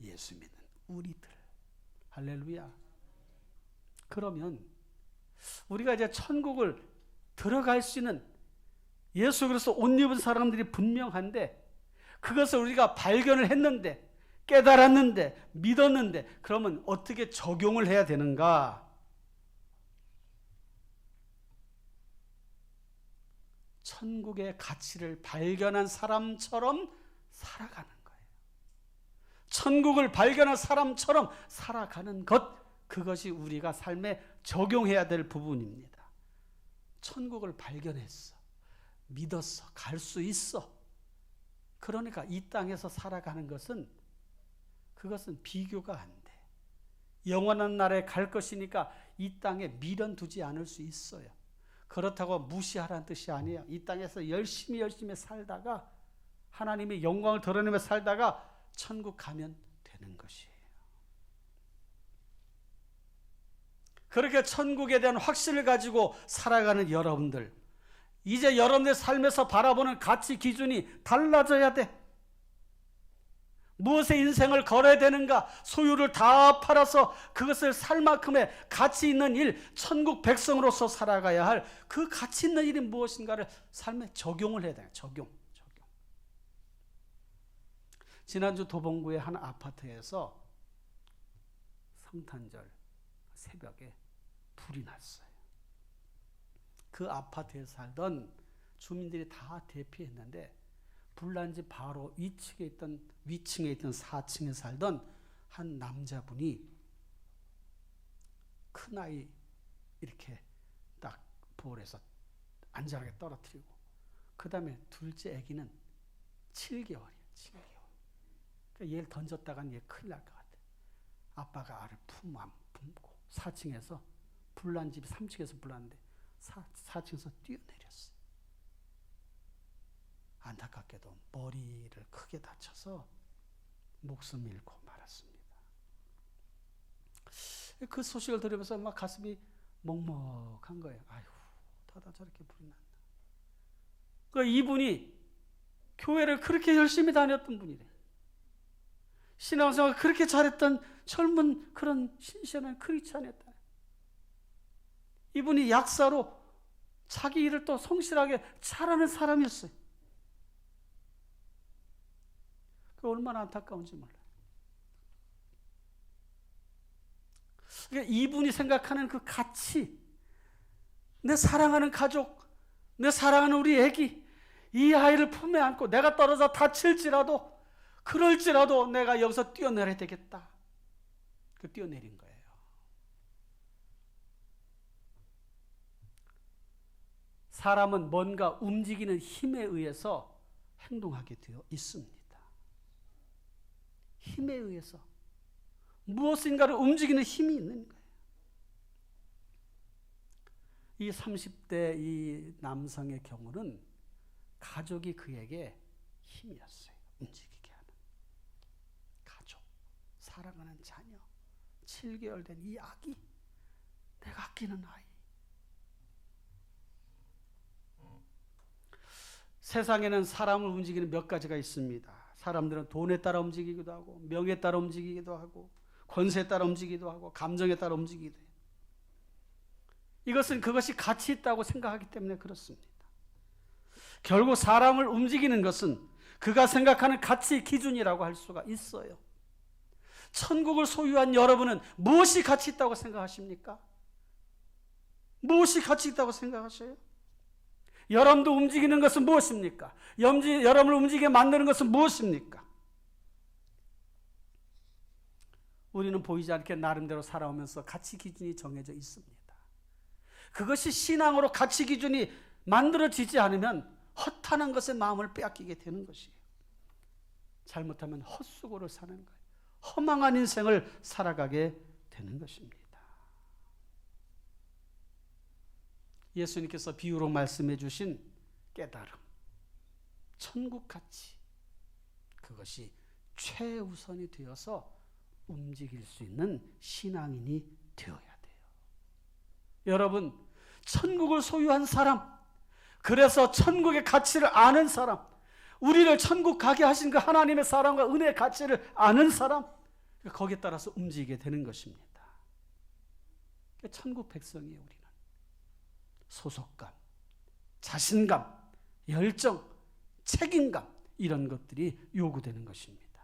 예수 믿는 우리들. 할렐루야. 그러면 우리가 이제 천국을 들어갈 수 있는 예수 그리스도 옷 입은 사람들이 분명한데 그것을 우리가 발견을 했는데 깨달았는데 믿었는데 그러면 어떻게 적용을 해야 되는가? 천국의 가치를 발견한 사람처럼 살아가는 거예요. 천국을 발견한 사람처럼 살아가는 것, 그것이 우리가 삶에 적용해야 될 부분입니다. 천국을 발견했어. 믿었어. 갈 수 있어. 그러니까 이 땅에서 살아가는 것은 그것은 비교가 안 돼. 영원한 나라에 갈 것이니까 이 땅에 미련 두지 않을 수 있어요. 그렇다고 무시하라는 뜻이 아니에요. 이 땅에서 열심히 살다가 하나님의 영광을 드러내며 살다가 천국 가면 되는 것이에요. 그렇게 천국에 대한 확신을 가지고 살아가는 여러분들, 이제 여러분의 삶에서 바라보는 가치 기준이 달라져야 돼. 무엇에 인생을 걸어야 되는가? 소유를 다 팔아서 그것을 살 만큼의 가치 있는 일, 천국 백성으로서 살아가야 할 그 가치 있는 일이 무엇인가를 삶에 적용을 해야 돼요. 적용. 지난주 도봉구의 한 아파트에서 성탄절 새벽에 불이 났어요. 그 아파트에 살던 주민들이 다 대피했는데 불난 지 바로 위층에 있던 4층에 살던 한 남자분이 큰아이 이렇게 딱 볼에서 안전하게 떨어뜨리고 그 다음에 둘째 아기는 7개월이에요. 7개월. 그러니까 얘를 던졌다간 얘 큰일 날 것 같아. 아빠가 알을 품고 4층에서 불난 집이 3층에서 불났는데 4층에서 뛰어내렸어요. 안타깝게도 머리를 크게 다쳐서 목숨 잃고 말았습니다. 그 소식을 들으면서 막 가슴이 먹먹한 거예요. 아휴, 다다 저렇게 불이 났나. 그러니까 이분이 교회를 그렇게 열심히 다녔던 분이래. 신앙생활 그렇게 잘했던 젊은 그런 신실한 크리스찬이었다. 이분이 약사로 자기 일을 또 성실하게 잘하는 사람이었어요. 그 얼마나 안타까운지 몰라요. 그러니까 이분이 생각하는 그 가치, 내 사랑하는 가족, 내 사랑하는 우리 애기, 이 아이를 품에 안고 내가 떨어져 다칠지라도 그럴지라도 내가 여기서 뛰어내려야 되겠다. 그 뛰어내린 거예요. 사람은 뭔가 움직이는 힘에 의해서 행동하게 되어 있습니다. 힘에 의해서 무엇인가를 움직이는 힘이 있는 거예요. 이 30대 이 남성의 경우는 가족이 그에게 힘이었어요. 움직이게 하는 가족, 사랑하는 자녀, 7개월 된 이 아기, 내가 아끼는 아이. 세상에는 사람을 움직이는 몇 가지가 있습니다. 사람들은 돈에 따라 움직이기도 하고, 명예에 따라 움직이기도 하고, 권세에 따라 움직이기도 하고, 감정에 따라 움직이기도 해요. 이것은 그것이 가치 있다고 생각하기 때문에 그렇습니다. 결국 사람을 움직이는 것은 그가 생각하는 가치 기준이라고 할 수가 있어요. 천국을 소유한 여러분은 무엇이 가치 있다고 생각하십니까? 무엇이 가치 있다고 생각하셔요? 여러분도 움직이는 것은 무엇입니까? 여러분을 움직이게 만드는 것은 무엇입니까? 우리는 보이지 않게 나름대로 살아오면서 가치 기준이 정해져 있습니다. 그것이 신앙으로 가치 기준이 만들어지지 않으면 허탄한 것에 마음을 빼앗기게 되는 것이에요. 잘못하면 헛수고를 사는 거예요. 허망한 인생을 살아가게 되는 것입니다. 예수님께서 비유로 말씀해 주신 깨달음, 천국 가치, 그것이 최우선이 되어서 움직일 수 있는 신앙인이 되어야 돼요. 여러분, 천국을 소유한 사람, 그래서 천국의 가치를 아는 사람, 우리를 천국 가게 하신 그 하나님의 사랑과 은혜의 가치를 아는 사람, 거기에 따라서 움직이게 되는 것입니다. 천국 백성이에요. 우리는 소속감, 자신감, 열정, 책임감, 이런 것들이 요구되는 것입니다.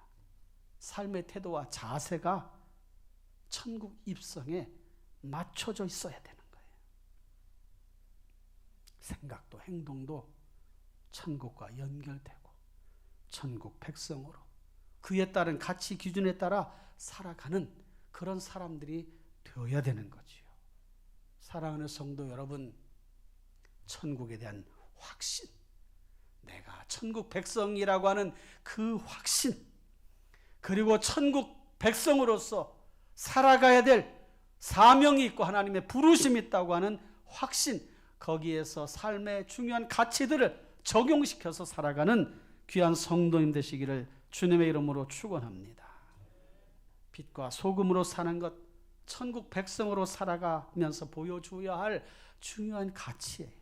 삶의 태도와 자세가 천국 입성에 맞춰져 있어야 되는 거예요. 생각도 행동도 천국과 연결되고 천국 백성으로 그에 따른 가치 기준에 따라 살아가는 그런 사람들이 되어야 되는 거지요. 사랑하는 성도 여러분, 천국에 대한 확신, 내가 천국 백성이라고 하는 그 확신, 그리고 천국 백성으로서 살아가야 될 사명이 있고 하나님의 부르심이 있다고 하는 확신, 거기에서 삶의 중요한 가치들을 적용시켜서 살아가는 귀한 성도님 되시기를 주님의 이름으로 축원합니다. 빛과 소금으로 사는 것, 천국 백성으로 살아가면서 보여줘야 할 중요한 가치예요.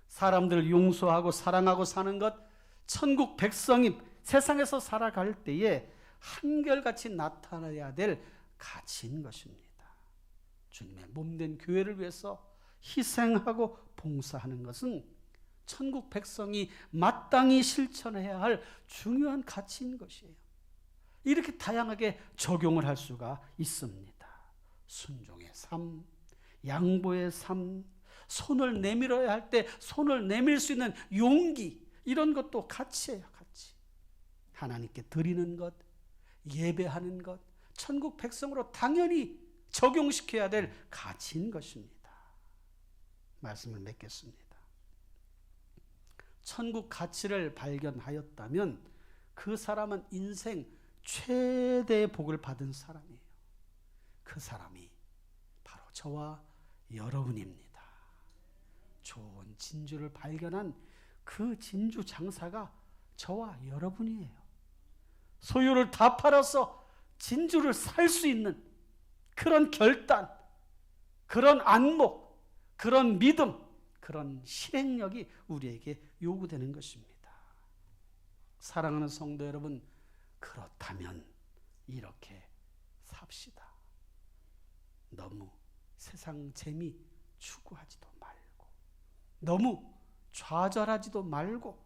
사람들을 용서하고 사랑하고 사는 것, 천국 백성이 세상에서 살아갈 때에 한결같이 나타나야 될 가치인 것입니다. 주님의 몸된 교회를 위해서 희생하고 봉사하는 것은 천국 백성이 마땅히 실천해야 할 중요한 가치인 것이에요. 이렇게 다양하게 적용을 할 수가 있습니다. 순종의 삶, 양보의 삶, 손을 내밀어야 할 때 손을 내밀 수 있는 용기, 이런 것도 가치예요. 가치. 하나님께 드리는 것, 예배하는 것, 천국 백성으로 당연히 적용시켜야 될 가치인 것입니다. 말씀을 맺겠습니다. 천국 가치를 발견하였다면 그 사람은 인생 최대의 복을 받은 사람이에요. 그 사람이 바로 저와 여러분입니다. 좋은 진주를 발견한 그 진주 장사가 저와 여러분이에요. 소유를 다 팔아서 진주를 살 수 있는 그런 결단, 그런 안목, 그런 믿음, 그런 실행력이 우리에게 요구되는 것입니다. 사랑하는 성도 여러분, 그렇다면 이렇게 삽시다. 너무 세상 재미 추구하지도 말고, 너무 좌절하지도 말고,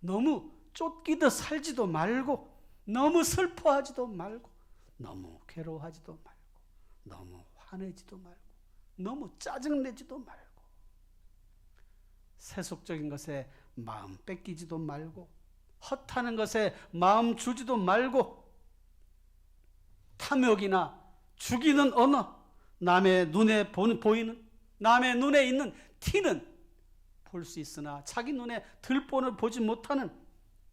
너무 쫓기듯 살지도 말고, 너무 슬퍼하지도 말고, 너무 괴로워하지도 말고, 너무 화내지도 말고, 너무 짜증내지도 말고, 세속적인 것에 마음 뺏기지도 말고, 헛하는 것에 마음 주지도 말고 탐욕이나 죽이는 언어, 남의 눈에 보이는, 남의 눈에 있는 티는 볼 수 있으나 자기 눈에 들본을 보지 못하는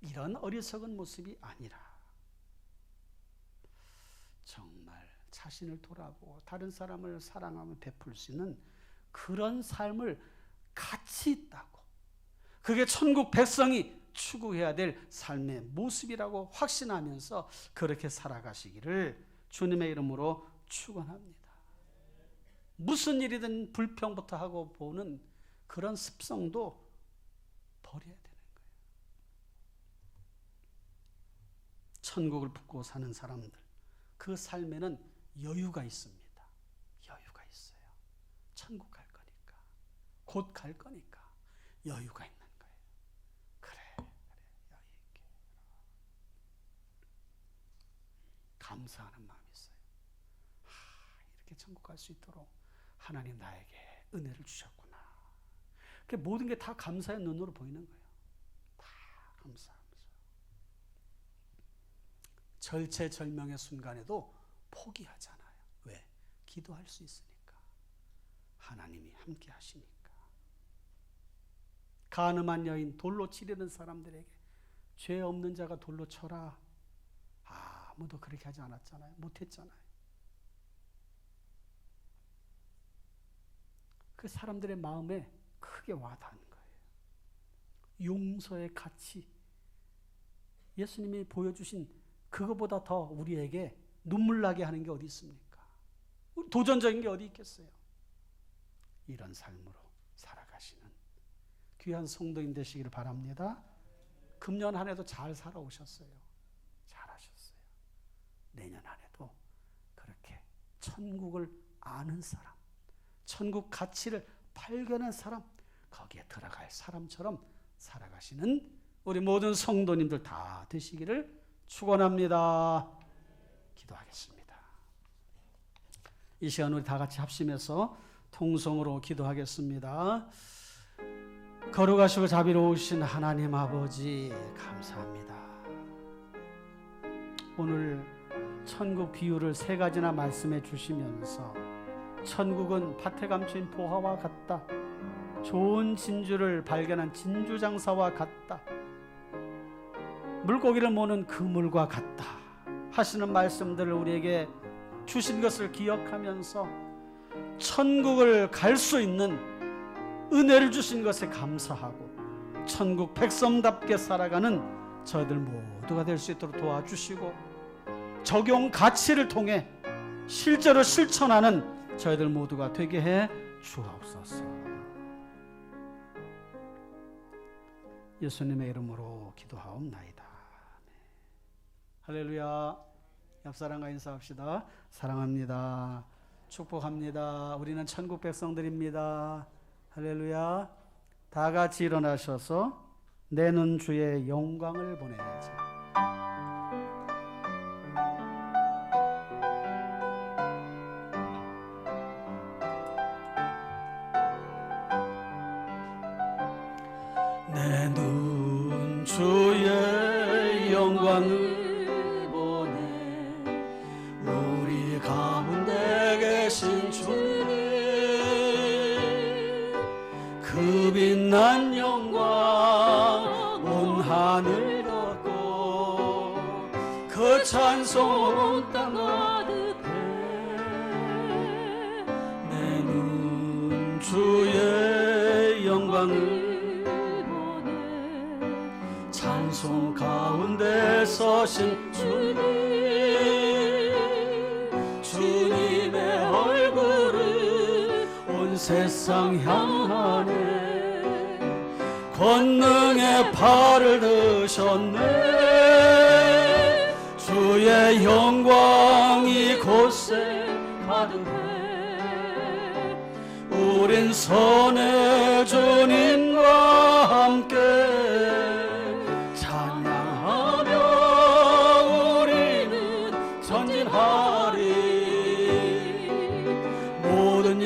이런 어리석은 모습이 아니라 정말 자신을 돌아보고 다른 사람을 사랑하며 베풀 수 있는 그런 삶을 가치 있다고, 그게 천국 백성이 추구해야 될 삶의 모습이라고 확신하면서 그렇게 살아가시기를 주님의 이름으로 축원합니다. 무슨 일이든 불평부터 하고 보는 그런 습성도 버려야 되는 거예요. 천국을 품고 사는 사람들, 그 삶에는 여유가 있습니다. 여유가 있어요. 천국 갈 거니까, 곧 갈 거니까 여유가 있는 거예요. 그래, 여유 있게. 감사하는 마음이 있어요. 이렇게 천국 갈 수 있도록 하나님 나에게 은혜를 주셨구나. 모든 게 다 감사의 눈으로 보이는 거예요. 다 감사하면서. 절체절명의 순간에도 포기하잖아요. 왜? 기도할 수 있으니까. 하나님이 함께 하시니까. 간음한 여인, 돌로 치려는 사람들에게 죄 없는 자가 돌로 쳐라. 아무도 그렇게 하지 않았잖아요. 못했잖아요. 그 사람들의 마음에 크게 와닿는 거예요. 용서의 가치, 예수님이 보여주신 그거보다 더 우리에게 눈물 나게 하는 게 어디 있습니까? 도전적인 게 어디 있겠어요? 이런 삶으로 살아가시는 귀한 성도님 되시기를 바랍니다. 금년 한 해도 잘 살아오셨어요. 잘하셨어요. 내년 한 해도 그렇게 천국을 아는 사람, 천국 가치를 발견한 사람, 거기에 들어갈 사람처럼 살아가시는 우리 모든 성도님들 다 되시기를 축원합니다. 기도하겠습니다. 이 시간 우리 다 같이 합심해서 통성으로 기도하겠습니다. 거룩하시고 자비로우신 하나님 아버지 감사합니다. 오늘 천국 비유를 3가지나 말씀해 주시면서 천국은 밭에 감춘 보화와 같다, 좋은 진주를 발견한 진주장사와 같다, 물고기를 모는 그물과 같다 하시는 말씀들을 우리에게 주신 것을 기억하면서 천국을 갈 수 있는 은혜를 주신 것에 감사하고 천국 백성답게 살아가는 저희들 모두가 될 수 있도록 도와주시고 적용 가치를 통해 실제로 실천하는 저희들 모두가 되게 해 주옵소서. 예수님의 이름으로 기도하옵나이다. 할렐루야. 옆사람과 인사합시다. 사랑합니다. 축복합니다. 우리는 천국 백성들입니다. 할렐루야. 다 같이 일어나셔서 내는 주의 영광을 보내야지. 내 눈 주의 영광을 보내 우리 가운데 계신 주님 그 빛난 영광 온 하늘 덮고 그 찬송 온 땅 가득해 내 눈 주의 영광을 찬송 가운데 서신 주님 주님의 얼굴을 온 세상 향하네 권능의 팔을 드셨네 주의 영광이 이곳에 가득해 우린 선의 주님과 함께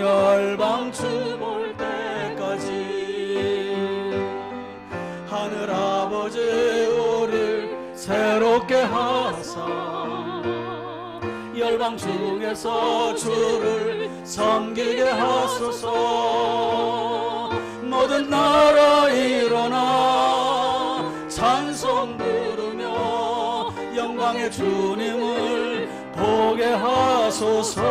열방 주 볼 때까지 하늘 아버지 우리 열방 중에서 주를 섬기게 하소서. 모든 나라 일어나 찬송 부르며 영광의 주님을 보게 하소서.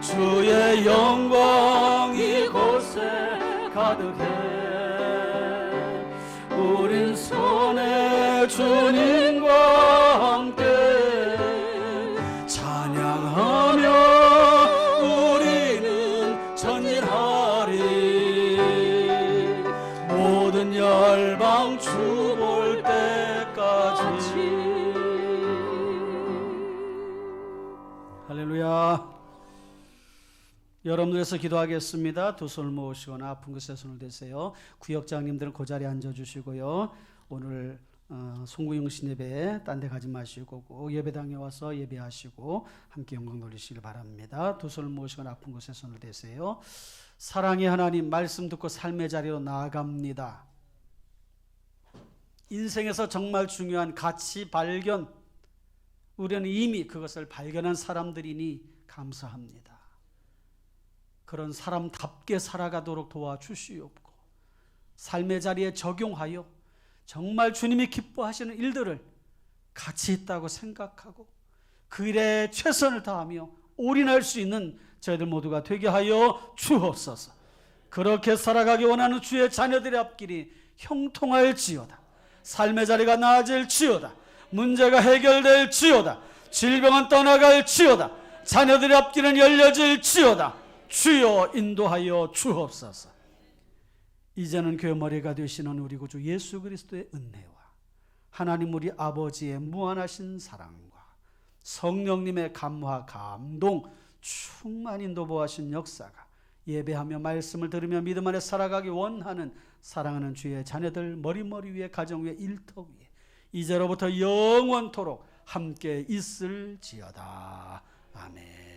주의 영광 이곳에 가득해. 우린 손에 주님과 함께 찬양하며 우리는 전진하리. 모든 열방 주 볼 때까지. 할렐루야. 여러분들에서 기도하겠습니다. 두 손을 모으시거나 아픈 곳에 손을 대세요. 구역장님들은 그 자리에 앉아주시고요. 오늘 송구영신 예배 딴 데 가지 마시고 꼭 예배당에 와서 예배하시고 함께 영광 돌리시길 바랍니다. 두 손을 모으시거나 아픈 곳에 손을 대세요. 사랑의 하나님, 말씀 듣고 삶의 자리로 나아갑니다. 인생에서 정말 중요한 가치 발견, 우리는 이미 그것을 발견한 사람들이니 감사합니다. 그런 사람답게 살아가도록 도와주시옵고 삶의 자리에 적용하여 정말 주님이 기뻐하시는 일들을 가치 있다고 생각하고 그 일에 최선을 다하며 올인할 수 있는 저희들 모두가 되게 하여 주옵소서. 그렇게 살아가기 원하는 주의 자녀들의 앞길이 형통할지어다. 삶의 자리가 나아질지어다. 문제가 해결될지어다. 질병은 떠나갈지어다. 자녀들의 앞길은 열려질지어다. 주여 인도하여 주옵소서. 이제는 교회 머리가 되시는 우리 구주 예수 그리스도의 은혜와 하나님 우리 아버지의 무한하신 사랑과 성령님의 감화 감동 충만히 인도보하신 역사가 예배하며 말씀을 들으며 믿음 안에 살아가기 원하는 사랑하는 주의 자녀들 머리 위에 가정 위에 일터 위에 이제로부터 영원토록 함께 있을지어다. 아멘.